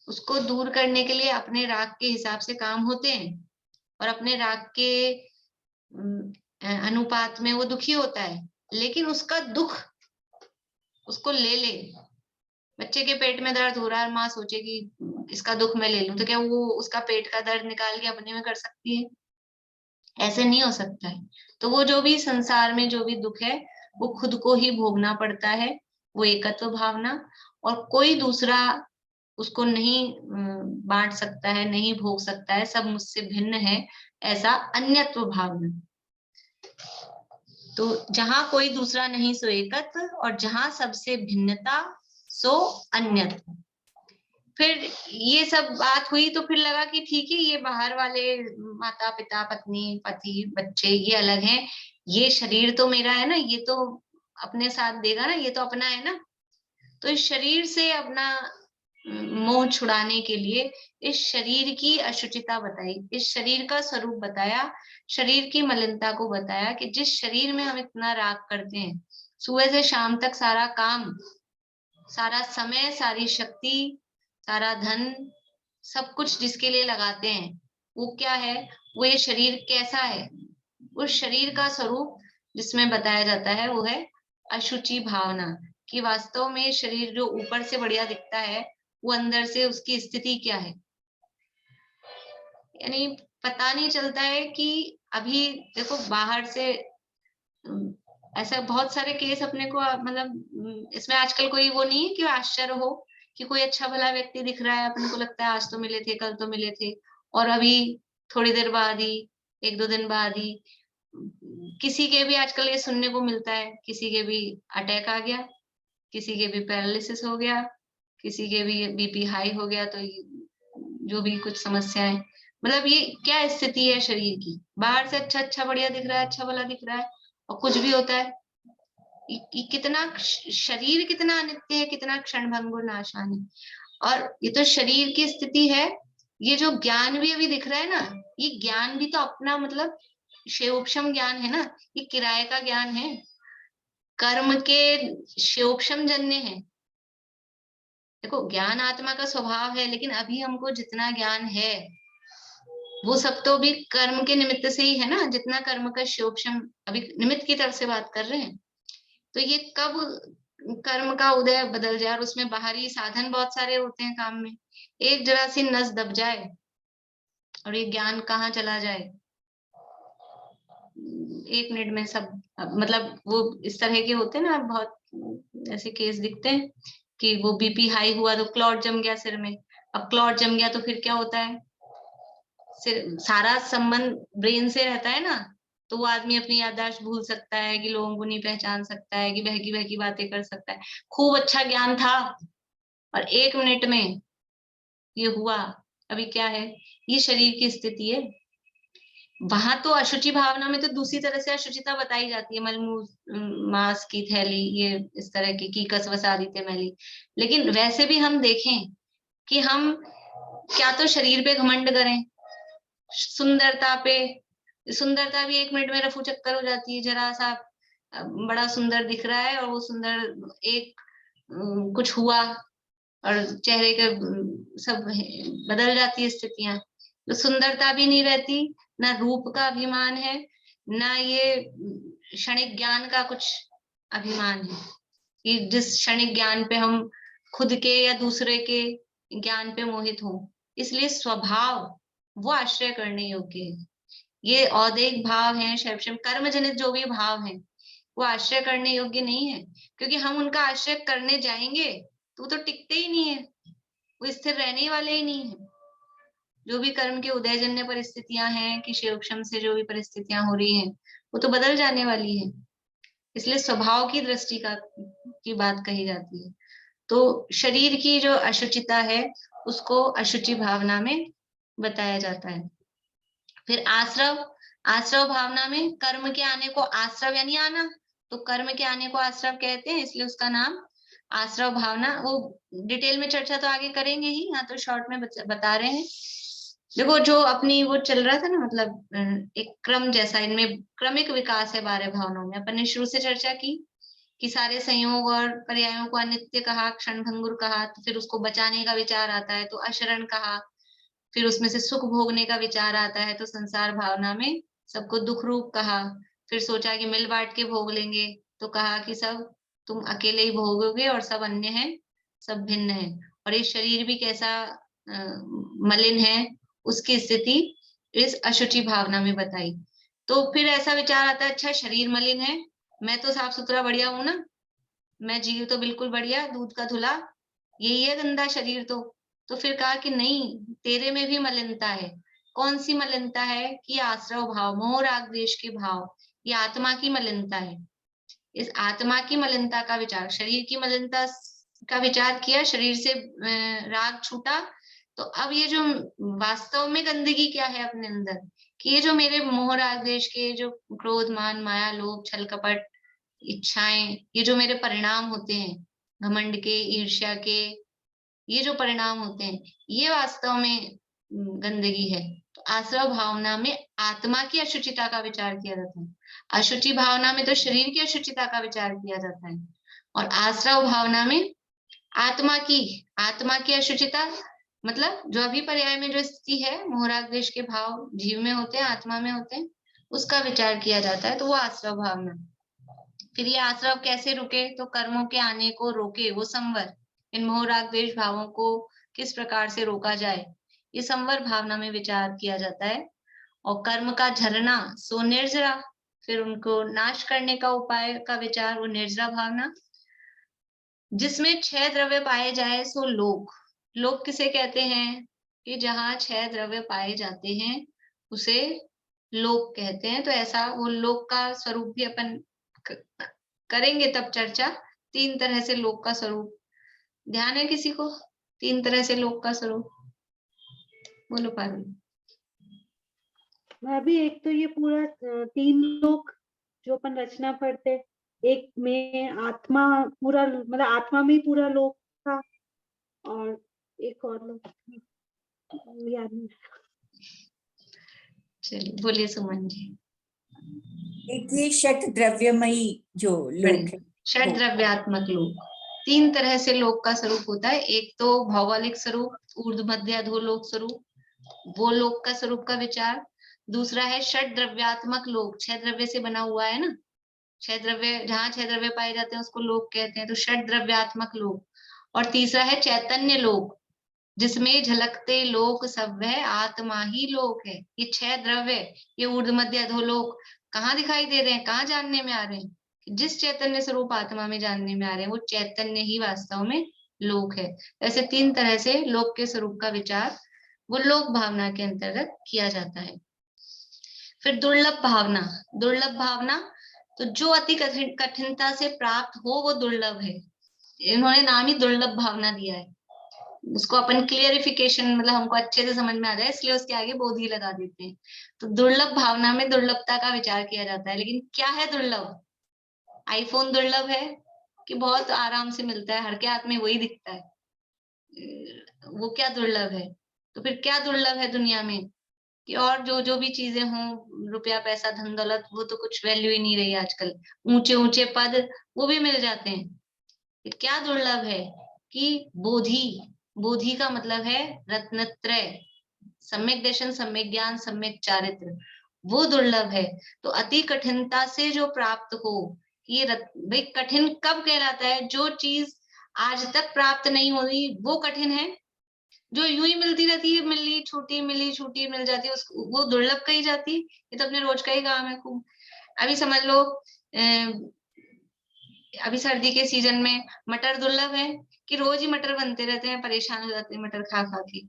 उसको दूर करने के लिए अपने राग के हिसाब से काम होते हैं, और अपने राग के अनुपात में वो दुखी होता है, लेकिन उसका दुख उसको ले ले। बच्चे के पेट में दर्द हो रहा है, माँ सोचे कि इसका दुख मैं ले लूं, तो क्या वो उसका पेट का दर्द निकाल के अपने में कर सकती है? ऐसे नहीं हो सकता है। तो वो जो भी संसार में जो भी दुख है वो खुद को ही भोगना पड़ता है, वो एकत्व भावना, और कोई दूसरा उसको नहीं बांट सकता है, नहीं भोग सकता है, सब मुझसे भिन्न है, ऐसा अन्यत्व भावना। तो जहां कोई दूसरा नहीं सो एकत्व, और जहां सबसे भिन्नता सो अन्यत्व। फिर ये सब बात हुई तो फिर लगा कि ठीक है, ये बाहर वाले माता पिता पत्नी पति बच्चे ये अलग हैं, ये शरीर तो मेरा है ना, ये तो अपने साथ देगा ना, ये तो अपना है ना। तो इस शरीर से अपना मोह छुड़ाने के लिए इस शरीर की अशुचिता बताई, इस शरीर का स्वरूप बताया, शरीर की मलिनता को बताया कि जिस शरीर में हम इतना राग करते हैं, सुबह से शाम तक सारा काम, सारा समय, सारी शक्ति, सारा धन, सब कुछ जिसके लिए लगाते हैं, वो क्या है? वो ये शरीर कैसा है? उस शरीर का स्वरूप जिसमें बताया जाता है वो है अशुचि भावना, कि वास्तव में शरीर जो ऊपर से बढ़िया दिखता है वो अंदर से उसकी स्थिति क्या है। यानी पता नहीं चलता है कि अभी देखो बाहर से ऐसा बहुत सारे केस अपने को मतलब इसमें आजकल कोई वो नहीं है कि आश्चर्य हो कि कोई अच्छा भला व्यक्ति दिख रहा है, अपने को लगता है आज तो मिले थे, कल तो मिले थे, और अभी थोड़ी देर बाद ही, एक दो दिन बाद ही किसी के भी आजकल ये सुनने को मिलता है, किसी के भी अटैक आ गया, किसी के भी पैरालिसिस हो गया, किसी के भी बीपी हाई हो गया, तो जो भी कुछ समस्याएं, मतलब ये क्या स्थिति है शरीर की? बाहर से अच्छा अच्छा बढ़िया दिख रहा है, अच्छा भला दिख रहा है, और कुछ भी होता है। कितना शरीर कितना अनित्य है, कितना क्षणभंगुर नाशवान है। और ये तो शरीर की स्थिति है, ये जो ज्ञान भी अभी दिख रहा है ना, ये ज्ञान भी तो अपना मतलब क्षेयोपम ज्ञान है ना, ये किराए का ज्ञान है, कर्म के क्षेयोपम जन्य है। देखो ज्ञान आत्मा का स्वभाव है, लेकिन अभी हमको जितना ज्ञान है वो सब तो अभी कर्म के निमित्त से ही है ना, जितना कर्म का शोभशम, अभी निमित्त की तरफ से बात कर रहे हैं। तो ये कब कर्म का उदय बदल जाए, और उसमें बाहरी साधन बहुत सारे होते हैं काम में, एक जरा सी नस दब जाए और ये ज्ञान कहाँ चला जाए, 1 मिनट में सब, मतलब वो इस तरह के होते हैं ना, बहुत ऐसे केस दिखते हैं कि वो बीपी हाई हुआ तो क्लॉट जम गया सिर में। अब क्लॉट जम गया तो फिर क्या होता है, सिर, सारा संबंध ब्रेन से रहता है ना, तो वो आदमी अपनी याददाश्त भूल सकता है, कि लोगों को नहीं पहचान सकता है, कि बहकी बहकी बातें कर सकता है। खूब अच्छा ज्ञान था और 1 मिनट में ये हुआ। अभी क्या है, ये शरीर की स्थिति है। वहां तो अशुचि भावना में तो दूसरी तरह से अशुचिता बताई जाती है, मलमूत्र, मांस की थैली, ये इस तरह की कस वसादित्य मैली। लेकिन वैसे भी हम देखें कि हम क्या तो शरीर पे घमंड करें, सुंदरता पे, सुंदरता भी 1 मिनट में रफू चक्कर हो जाती है। जरा सा बड़ा सुंदर दिख रहा है और वो सुंदर एक कुछ हुआ और चेहरे के सब बदल जाती है स्थितियां। तो सुंदरता भी नहीं रहती, ना रूप का अभिमान है, ना ये क्षणिक ज्ञान का कुछ अभिमान है, कि जिस क्षणिक ज्ञान पे हम खुद के या दूसरे के ज्ञान पे मोहित हो। इसलिए स्वभाव वो आश्रय करने योग्य है। ये औदैहिक भाव है, शैवशम कर्म जनित जो भी भाव है, वो आश्रय करने योग्य नहीं है, क्योंकि हम उनका आश्रय करने जाएंगे तो वो तो टिकते ही नहीं है, वो स्थिर रहने वाले ही नहीं है। जो भी कर्म के उदयजन्य परिस्थितियां हैं, कि शैवशम से जो भी परिस्थितियां हो रही हैं, वो तो बदल जाने वाली है। इसलिए स्वभाव की दृष्टि की बात कही जाती है। तो शरीर की जो अशुचिता है उसको अशुचि भावना में बताया जाता है। फिर आश्रव, आश्रव भावना में कर्म के आने को आश्रव यानी आना, तो कर्म के आने को आश्रव कहते हैं, इसलिए उसका नाम आश्रव भावना। वो डिटेल में चर्चा तो आगे करेंगे ही, यहाँ तो शॉर्ट में बता रहे हैं। देखो जो अपनी वो चल रहा था ना, मतलब एक क्रम जैसा, इनमें क्रमिक विकास है 12 भावनाओं में। अपन ने शुरू से चर्चा की कि सारे संयोग और पर्यायों को अनित्य कहा, क्षणभंगुर कहा, तो फिर उसको बचाने का विचार आता है तो अशरण कहा, फिर उसमें से सुख भोगने का विचार आता है तो संसार भावना में सबको दुख रूप कहा। फिर सोचा कि मिल बांट के भोग लेंगे, तो कहा कि सब तुम अकेले ही भोगोगे और सब अन्य है, सब भिन्न है। और ये शरीर भी कैसा मलिन है, उसकी स्थिति इस अशुचि भावना में बताई। तो फिर ऐसा विचार आता है, अच्छा शरीर मलिन है, मैं तो साफ सुथरा बढ़िया हूं ना, मैं जीव तो बिल्कुल बढ़िया, दूध का धुला, यही है गंदा शरीर तो फिर कहा कि नहीं, तेरे में भी मलिनता है। कौन सी मलिनता है, कि आश्रव भाव, मोह राग द्वेष के भाव, ये आत्मा की मलिनता है। इस आत्मा की मलिनता का विचार, शरीर की मलिनता का विचार किया, शरीर से राग छूटा, तो अब ये जो वास्तव में गंदगी क्या है अपने अंदर, कि ये जो मेरे मोह राग द्वेष के जो क्रोध मान माया लोभ छल कपट इच्छाएं, ये जो मेरे परिणाम होते हैं, घमंड के, ईर्ष्या के, ये जो परिणाम होते हैं, ये वास्तव में गंदगी है। तो आश्रव भावना में आत्मा की अशुचिता का विचार किया जाता है। अशुचि भावना में तो शरीर की अशुचिता का विचार किया जाता है, और आश्रव भावना में आत्मा की अशुचिता, मतलब जो अभी पर्याय में जो स्थिति है, मोह राग द्वेष के भाव जीव में होते हैं, आत्मा में होते हैं, उसका विचार किया जाता है, तो वो आश्रव भावना। फिर ये आश्रव कैसे रुके, तो कर्मों के आने को रोके वो संवर, इन मोह राग द्वेष भावों को किस प्रकार से रोका जाए, ये संवर भावना में विचार किया जाता है। और कर्म का झरना सो निर्जरा, फिर उनको नाश करने का उपाय का विचार, वो निर्जरा भावना। जिसमें 6 द्रव्य पाए जाए सो लोक, लोक किसे कहते हैं, कि जहाँ 6 द्रव्य पाए जाते हैं उसे लोक कहते हैं। तो ऐसा वो लोक का स्वरूप भी अपन करेंगे तब चर्चा। 3 तरह से लोक का स्वरूप ध्यान है किसी को, 3 तरह से लोक का स्वरूप, बोलो पारुल। भाभी एक तो ये पूरा 3 लोक जो अपन रचना पढ़ते, एक में आत्मा पूरा, मतलब आत्मा में ही पूरा लोक था, और एक और लोक याद नहीं। चलिए बोलिए सुमन जी। एक ये षट द्रव्यमयी जो लोक है, षड द्रव्यात्मक लोक, तीन तरह से लोक का स्वरूप होता है। एक तो भौगोलिक स्वरूप, ऊर्ध्व मध्य अधोलोक स्वरूप, वो लोक का स्वरूप का विचार। दूसरा है षड द्रव्यात्मक लोक, 6 द्रव्य से बना हुआ है ना, 6 द्रव्य, जहाँ 6 द्रव्य पाए जाते हैं उसको लोक कहते हैं, तो षड द्रव्यात्मक लोक। और तीसरा है चैतन्य लोक, जिसमें झलकते लोक सब वह आत्मा ही लोक है। ये 6 द्रव्य, ये ऊर्ध्व मध्य अधोलोक कहाँ दिखाई दे रहे हैं, कहाँ जानने में आ रहे हैं? जिस चैतन्य स्वरूप आत्मा में जानने में आ रहे हैं, वो चैतन्य ही वास्तव में लोक है। ऐसे 3 तरह से लोक के स्वरूप का विचार वो लोक भावना के अंतर्गत किया जाता है। फिर दुर्लभ भावना। दुर्लभ भावना, तो जो अति कठिनता से प्राप्त हो वो दुर्लभ है। इन्होंने नाम ही दुर्लभ भावना दिया है। उसको अपन क्लियरिफिकेशन, मतलब हमको अच्छे से समझ में आ जाए इसलिए उसके आगे बोधि लगा देते हैं। तो दुर्लभ भावना में दुर्लभता का विचार किया जाता है। लेकिन क्या है दुर्लभ? आईफोन दुर्लभ है कि बहुत आराम से मिलता है, हर के हाथ में वही दिखता है, वो क्या दुर्लभ है? तो फिर क्या दुर्लभ है दुनिया में कि और जो भी चीजें हों, रुपया पैसा धन दौलत, वो तो कुछ वैल्यू ही नहीं रही आजकल। ऊंचे ऊंचे पद वो भी मिल जाते हैं। क्या दुर्लभ है कि बोधि। बोधि का मतलब है रत्नत्रय, सम्यक दर्शन, सम्यक ज्ञान, सम्यक चारित्र, वो दुर्लभ है। तो अति कठिनता से जो प्राप्त हो, ये भाई कठिन कब कहलाता है? जो चीज आज तक प्राप्त नहीं हो रही वो कठिन है। जो यूं ही मिलती रहती है, मिली छूटी मिली छूटी मिल जाती है, उसको वो दुर्लभ कही जाती है। ये तो अपने रोज का ही काम है खूब। अभी समझ लो अभी सर्दी के सीजन में मटर दुर्लभ है कि रोज ही मटर बनते रहते हैं, परेशान हो जाते हैं मटर खा खा के।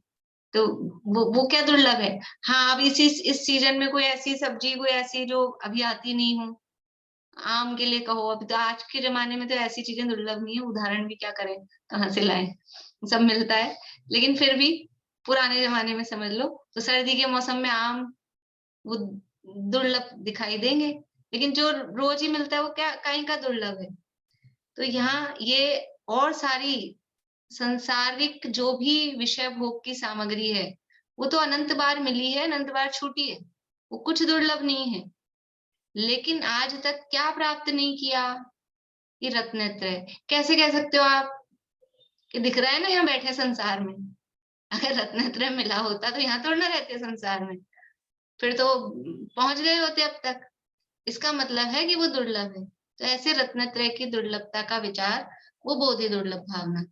तो वो क्या दुर्लभ है? हाँ, अब इस सीजन में कोई ऐसी सब्जी, कोई ऐसी जो अभी आती नहीं हो, आम के लिए कहो, अभी तो आज के जमाने में तो ऐसी चीजें दुर्लभ नहीं है। उदाहरण भी क्या करें, कहाँ से लाएं, सब मिलता है। लेकिन फिर भी पुराने जमाने में समझ लो, तो सर्दी के मौसम में आम वो दुर्लभ दिखाई देंगे, लेकिन जो रोज ही मिलता है वो क्या कहीं का दुर्लभ है? तो यहाँ ये और सारी संसारिक जो भी विषय भोग की सामग्री है, वो तो अनंत बार मिली है, अनंत बार छूटी है, वो कुछ दुर्लभ नहीं है। लेकिन आज तक क्या प्राप्त नहीं किया? ये रत्नत्रय। कैसे कह सकते हो आप कि दिख रहा है ना यहाँ बैठे संसार में? अगर रत्नत्रय मिला होता तो यहाँ थोड़ा ना रहते संसार में, फिर तो पहुंच गए होते अब तक। इसका मतलब है कि वो दुर्लभ है। तो ऐसे रत्नत्रय की दुर्लभता का विचार, वो बोधि दुर्लभ भावना।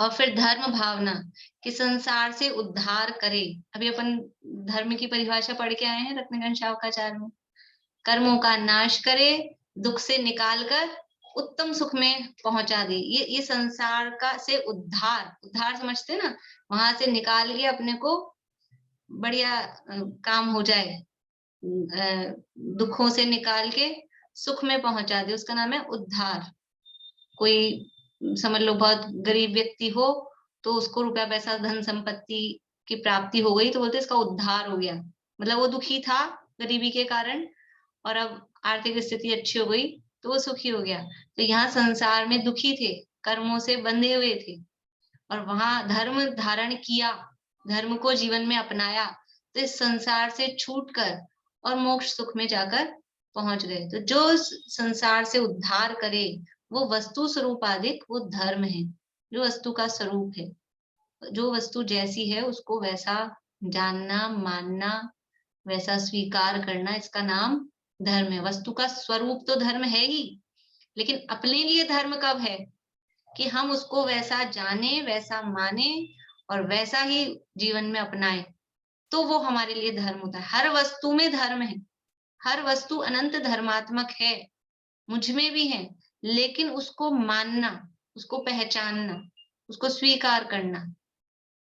और फिर धर्म भावना कि संसार से उद्धार करे। अभी अपन धर्म की परिभाषा पढ़ के आए हैं रत्नगन शावकाचार्य में। कर्मों का नाश करे, दुख से निकाल कर उत्तम सुख में पहुंचा दे। ये संसार का से उद्धार समझते ना, वहां से निकाल के अपने को बढ़िया काम हो जाए, दुखों से निकाल के सुख में पहुंचा दे, उसका नाम है उद्धार। कोई समझ लो बहुत गरीब व्यक्ति हो, तो उसको रुपया पैसा धन संपत्ति की प्राप्ति हो गई, तो बोलते इसका उद्धार हो गया। मतलब वो दुखी था गरीबी के कारण, और अब आर्थिक स्थिति अच्छी हो गई तो वो सुखी हो गया। तो यहाँ संसार में दुखी थे, कर्मों से बंधे हुए थे, और वहां धर्म धारण किया, धर्म को जीवन में अपनाया, तो इस संसार से छूटकर और मोक्ष सुख में जाकर पहुंच गए। तो जो संसार से उद्धार करे, वो वस्तु स्वरूपाधिक वो धर्म है, जो वस्तु का स्वरूप है। जो वस्तु जैसी है उसको वैसा जानना, मानना, वैसा स्वीकार करना, इसका नाम धर्म है। वस्तु का स्वरूप तो धर्म है ही, लेकिन अपने लिए धर्म कब है कि हम उसको वैसा जाने, वैसा माने और वैसा ही जीवन में अपनाएं, तो वो हमारे लिए धर्म होता है। हर वस्तु में धर्म है, हर वस्तु अनंत धर्मात्मक है, मुझ में भी है, लेकिन उसको मानना, उसको पहचानना, उसको स्वीकार करना,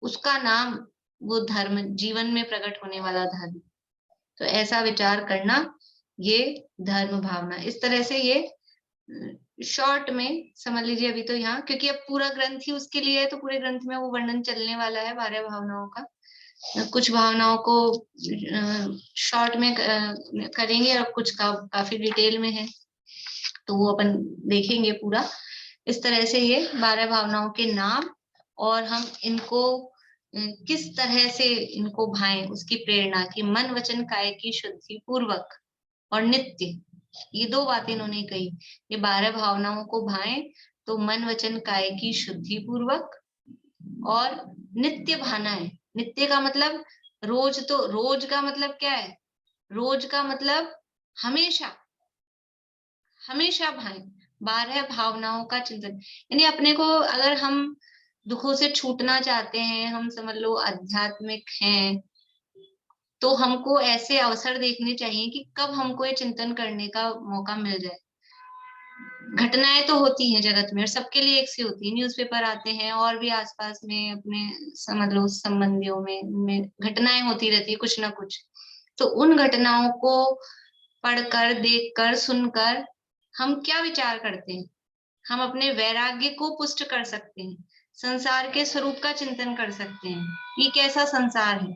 उसका नाम वो धर्म, जीवन में प्रकट होने वाला धर्म। तो ऐसा विचार करना, ये धर्म भावना। इस तरह से ये शॉर्ट में समझ लीजिए। अभी तो यहाँ क्योंकि अब पूरा ग्रंथ ही उसके लिए है, तो पूरे ग्रंथ में वो वर्णन चलने वाला है 12 भावनाओं का। कुछ भावनाओं को शॉर्ट में करेंगे और कुछ काफी डिटेल में है, तो वो अपन देखेंगे पूरा। इस तरह से ये 12 भावनाओं के नाम और हम इनको किस तरह से इनको भाएं, उसकी प्रेरणा की मन वचन काया की शुद्धि पूर्वक और नित्य, ये 2 बातें इन्होंने कही। ये 12 भावनाओं को भाएं तो मन वचन काया की शुद्धि पूर्वक, और नित्य भाना है। नित्य का मतलब रोज, तो रोज का मतलब क्या है? रोज का मतलब हमेशा, हमेशा भाएं। 12 भावनाओं का चिंतन, यानी अपने को अगर हम दुखों से छूटना चाहते हैं, हम समझ लो आध्यात्मिक हैं, तो हमको ऐसे अवसर देखने चाहिए कि कब हमको ये चिंतन करने का मौका मिल जाए। घटनाएं तो होती हैं जगत में और सबके लिए एक सी होती है, न्यूज़पेपर आते हैं और भी आसपास में अपने समझ लो संबंधियों में घटनाएं होती रहती है कुछ ना कुछ। तो उन घटनाओं को पढ़कर, देखकर, सुनकर हम क्या विचार करते हैं? हम अपने वैराग्य को पुष्ट कर सकते हैं, संसार के स्वरूप का चिंतन कर सकते हैं, ये कैसा संसार है।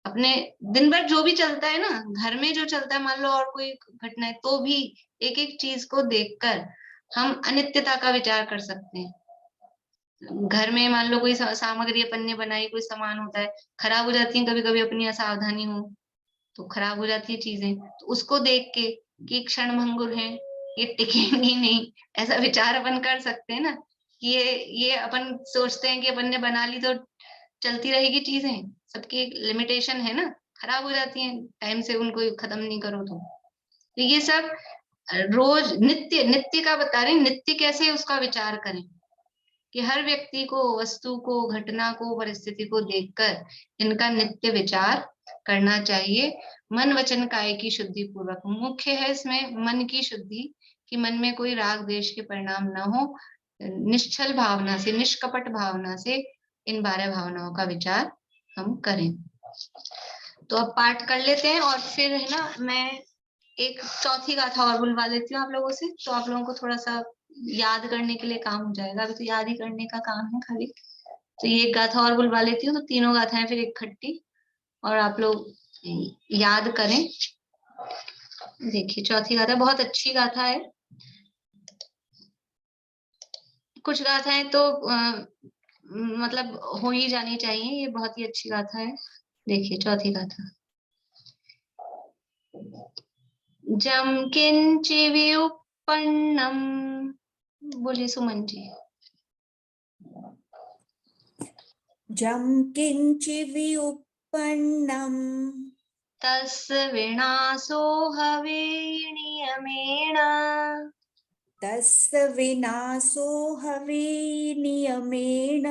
अपने दिन भर जो भी चलता है ना, घर में जो चलता है, मान लो और कोई घटना है, तो भी एक एक चीज को देखकर हम अनित्यता का विचार कर सकते हैं। घर में मान लो कोई सामग्री अपन ने बनाई, कोई सामान होता है, खराब हो जाती है, कभी कभी अपनी असावधानी हो तो खराब हो जाती है चीजें, तो उसको देख के कि क्षण भंगुर है, ये टिकेंगी नहीं, ऐसा विचार अपन कर सकते हैं ना। कि ये अपन सोचते हैं कि अपन ने बना ली तो चलती रहेगी चीजें, सबकी एक लिमिटेशन है ना, खराब हो जाती हैं टाइम से उनको खत्म नहीं करो तो ये सब रोज नित्य, नित्य का बता रहे हैं। नित्य कैसे उसका विचार करें कि हर व्यक्ति को, वस्तु को, घटना को, परिस्थिति को देखकर इनका नित्य विचार करना चाहिए। मन वचन काया की शुद्धि पूर्वक, मुख्य है इसमें मन की शुद्धि, कि मन में कोई राग द्वेष के परिणाम न हो, निश्चल भावना से, निष्कपट भावना से इन 12 भावनाओं का विचार हम करें। तो अब पाठ कर लेते हैं और फिर है ना, मैं एक चौथी गाथा और बुलवा लेती हूँ आप लोगों से, तो आप लोगों को थोड़ा सा याद करने के लिए काम हो जाएगा। अभी तो याद ही करने का काम है खाली। तो ये एक गाथा और बुलवा लेती हूँ, तो तीनों गाथाएं फिर इकट्ठी, और आप लोग याद करें। देखिए चौथी गाथा बहुत अच्छी गाथा है। कुछ गाथाएं तो मतलब हो ही जानी चाहिए, ये बहुत ही अच्छी गाथा है। देखिए चौथी गाथा। जम किंचि वियुपन्नम, बोलिए सुमन जी। जं किंचि वियुपन्नम तस्य विनाशो हवे नियमेण, तस्य विनाशो हवे नियमेन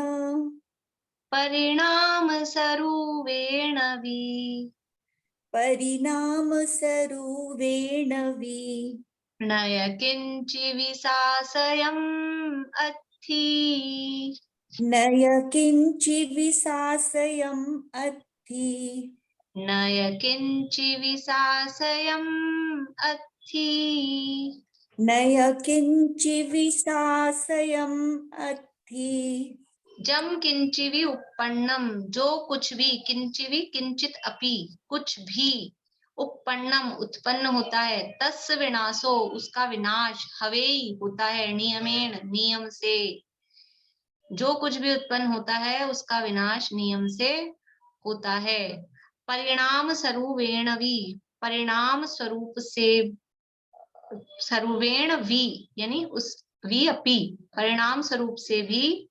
परिणाम स्वरूपेण वि, परिणामस्वरूपेण नय किंचि विशासयम् अत्थि, नय किंचि विशासयम् अत्थि नय किंचि विशासयम् अत्थि। नय किंचि विशासयम् अत्थि। जम किंचि भी उपपन्नम, जो कुछ भी, किंचि भी किंचित अपि, कुछ भी, उपपन्नम उत्पन्न होता है, तस्य विनाशो उसका विनाश, हवे होता है, नियमेन नियम से, जो कुछ भी उत्पन्न होता है उसका विनाश नियम से होता है। परिणाम स्वरूपेण भी, परिणाम स्वरूप से, स्वरूपेण भी यानी उस भी अपि, परिणाम स्वरूप से भी,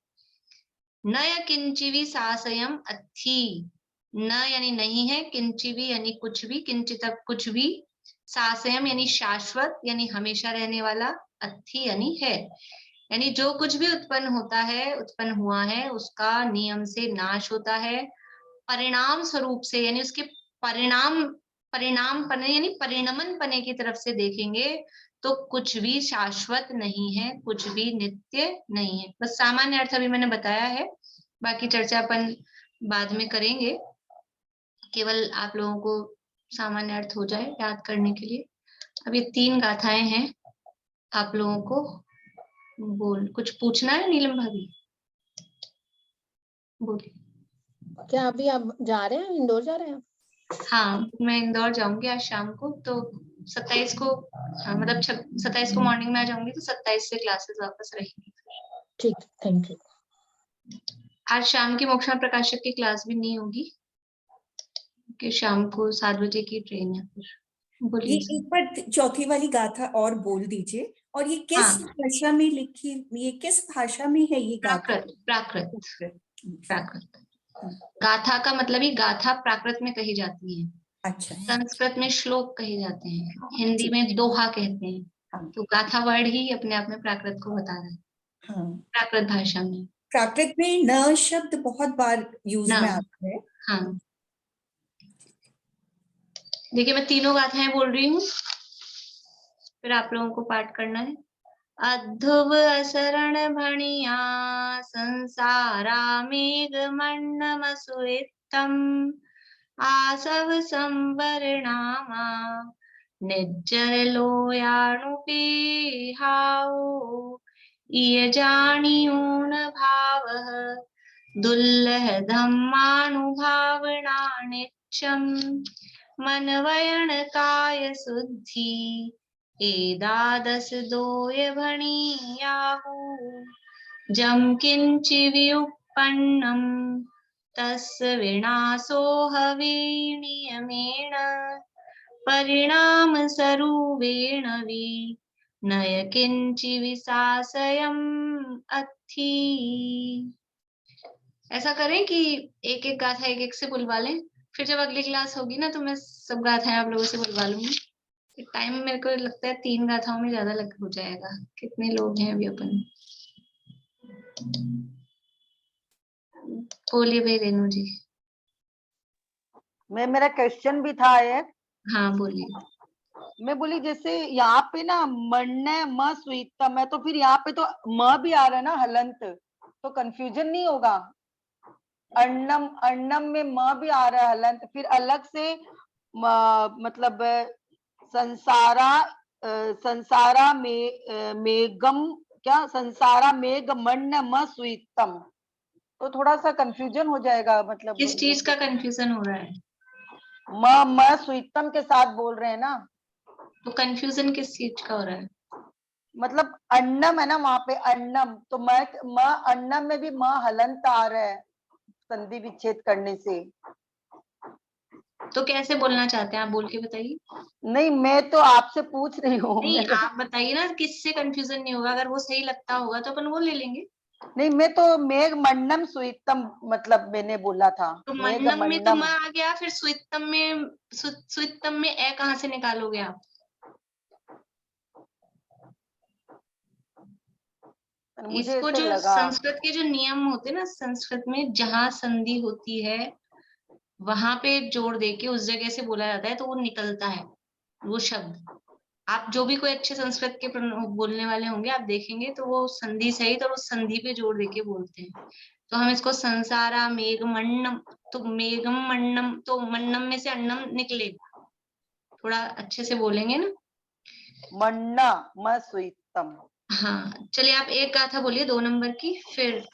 नय किंचिवी सासयम अत्थि, न यानी नहीं है, किंचिवी यानी कुछ भी, किंचित कुछ भी, सासयम यानी शाश्वत यानी हमेशा रहने वाला, अत्थि यानी है, यानी जो कुछ भी उत्पन्न होता है, उत्पन्न हुआ है, उसका नियम से नाश होता है। परिणाम स्वरूप से यानी उसके परिणाम, परिणाम पने यानी परिणमन पने की तरफ से देखेंगे तो कुछ भी शाश्वत नहीं है, कुछ भी नित्य नहीं है। बस सामान्य अर्थ अभी मैंने बताया है, बाकी चर्चा अपन बाद में करेंगे, केवल आप लोगों को सामान्य अर्थ हो जाए याद करने के लिए। अब ये 3 गाथाएं हैं, आप लोगों को कुछ पूछना है? नीलम भाभी बोलिए। क्या अभी आप जा रहे हैं, इंदौर जा रहे हैं? हाँ, मैं इंदौर जाऊंगी आज शाम को, तो 27 को मतलब 27 को मॉर्निंग में आ जाऊंगी, तो 27 से क्लासेस वापस रहेंगी। ठीक, थैंक यू। आज शाम की मोक्षण प्रकाशक की क्लास भी नहीं होगी, कि शाम को 7 बजे की ट्रेन है फिर। ये बोलिए। एक बार चौथी वाली गाथा और बोल दीजिए, और ये किस हाँ। भाषा में लिखी, ये किस भाषा में है ये गाथा? प्राकृत। प्राकृत गाथा का मतलब ही गाथा प्राकृत में कही जाती है। अच्छा, संस्कृत में श्लोक कहे जाते हैं, हिंदी में दोहा कहते हैं। हाँ। तो गाथा वर्ड ही अपने आप में प्राकृत को बता रहा है, हाँ, प्राकृत भाषा में। प्राकृत में न शब्द बहुत बार यूज में न, आता है। हाँ। देखिए मैं तीनों गाथाएं बोल रही हूँ, फिर आप लोगों को पाठ करना है। अध्रुव असरण भणिया संसारा मेघ मंडम सुवित्तम आसव संवरणामा निज्जर लोयाणुपे हाओ इय जानियून भावः दुल्लह धम्मानुभावना नित्यम मनवयन काय शुद्धि एदादस दोय भणियाहु जम किंचि व्युत्पन्नम तस्य विनाशो हवे नियमेन परिणाम स्वरूपेण नय किंचि विशासयम् अत्थि। ऐसा करें कि एक एक गाथा एक एक से बुलवा लें, फिर जब अगली क्लास होगी ना तो मैं सब गाथाएं आप लोगों से बुलवा लूंगी। टाइम मेरे को लगता है 3 गाथाओं में ज्यादा लग हो जाएगा। कितने लोग हैं अभी अपन? बोलिए भाई रेनू जी। मेरा क्वेश्चन भी था एक। हाँ बोलिए। मैं बोली जैसे यहाँ पे ना मन्ने म स्वीतम है, तो फिर यहाँ पे तो म भी आ रहा है ना हलंत, तो कंफ्यूजन नहीं होगा? अन्नम, अन्नम में म भी आ रहा है हलंत, फिर अलग से मतलब संसारा संसारा में मेघम, क्या संसारा मेघ मन्न म स्वीतम, तो थोड़ा सा कंफ्यूजन हो जाएगा। मतलब किस चीज का कंफ्यूजन हो रहा है? म स्वीतम के साथ बोल रहे हैं ना, तो कंफ्यूजन किस चीज का हो रहा है? मतलब अन्नम है ना वहां पे, अन्नम तो म अन्नम में भी म हलंत आ रहा है संधि विच्छेद करने से। तो कैसे बोलना चाहते हैं आप, बोल के बताइए। नहीं, मैं तो आपसे पूछ रही हूँ। नहीं आप बताइए ना किससे कंफ्यूजन नहीं होगा, अगर वो सही लगता होगा तो अपन वो ले लेंगे। नहीं, मैं तो मेघ मंडम स्वीतम मतलब मैंने बोला था, तो मेघ मन्नम में तो मंडम। म आ गया, फिर स्वित्तम में ए कहाँ से निकालोगे आप? मुझे इसको ऐसे जो लगा। संस्कृत के जो नियम होते हैं ना, संस्कृत में जहां संधि होती है वहां पे जोड़ देके उस जगह से बोला जाता है, तो वो निकलता है वो शब्द। आप जो भी कोई अच्छे संस्कृत के बोलने वाले होंगे आप देखेंगे तो वो संधि सहित और उस संधि पे जोड़ देके बोलते हैं। तो हम इसको संसारा मेघ मन्नम, तो मेघम मन्नम, तो मन्नम में से अन्नम निकलेगा। थोड़ा अच्छे से बोलेंगे ना। मन्ना म स्वीतम। हाँ चलिए आप एक गाथा बोलिए 2 नंबर की, फिर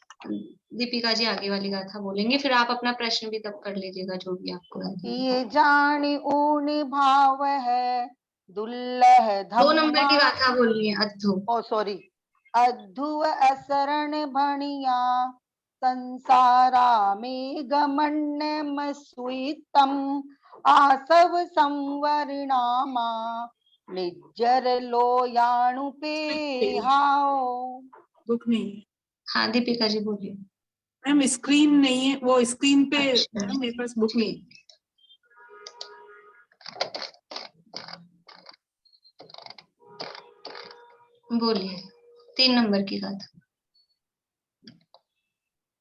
दीपिका जी आगे वाली गाथा बोलेंगे, फिर आप अपना प्रश्न भी तब कर लीजिएगा जो भी आपको याद है। ये जानी ऊनि भाव है दुल्लह 2 नंबर धम्मा, की गाथा बोलिए अद्धो। ओ सॉरी, अधुव असरण भणिया संसारा मेघ मन्नम स्वीतम आसव संवरणामा निज्जर लोयाणु पे हाओ। बुक नहीं है हाँ दीपिका जी बोलिए। मैम, स्क्रीन नहीं है, वो स्क्रीन पे अच्छा, है, मेरे पास बुक नहीं है। बोलिए 3 नंबर की गाथा।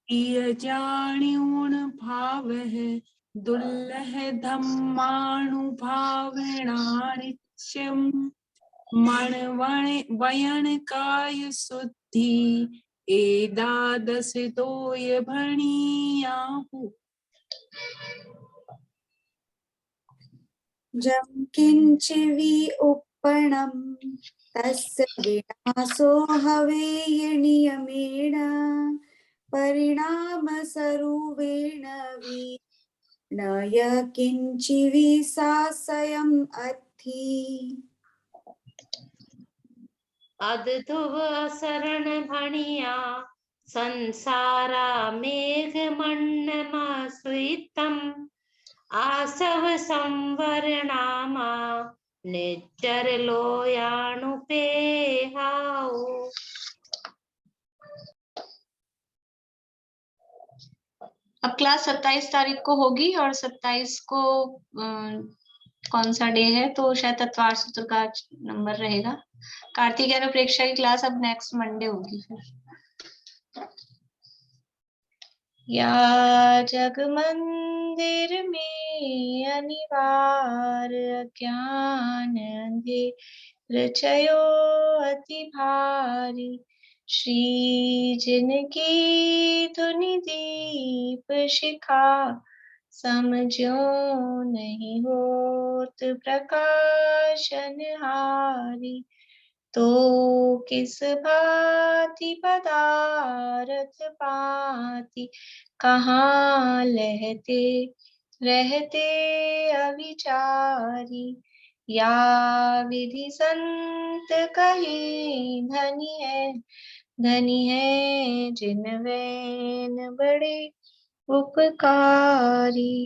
इय जाण्यूण भाव है दुल्लह धम्मानुभावनानित्यम वयन काय शुद्धि एदादस दोय भणियाहु। जं किंचि विउप्पणं तस्य विनाशो हवेय नियमेन परिणामस्वरूपेण विनय किंचि विशासयम् अत्थि। अधुव असरण भणिया संसारा मेघ मन्नमा स्वीतम आसव संवरणामा नेचर लोयाणु पे हाओ। अब क्लास 27 तारीख को होगी और 27 को कौन सा डे है, तो शायद तत्वार सूत्र का नंबर रहेगा। कार्तिकेय अनुप्रेक्षा की क्लास अब नेक्स्ट मंडे होगी फिर। या जग मंदिर में अनिवार्य ज्ञान अंधेर छयो अति भारी, श्री जिनकी धुनि दीप शिखा समझो नहीं होत प्रकाशन हारी, तो किस भांति पदारथ पाती कहाँ लहते रहते अविचारी, या विधि संत कहे धनी है जिन वैन बड़े उपकारी।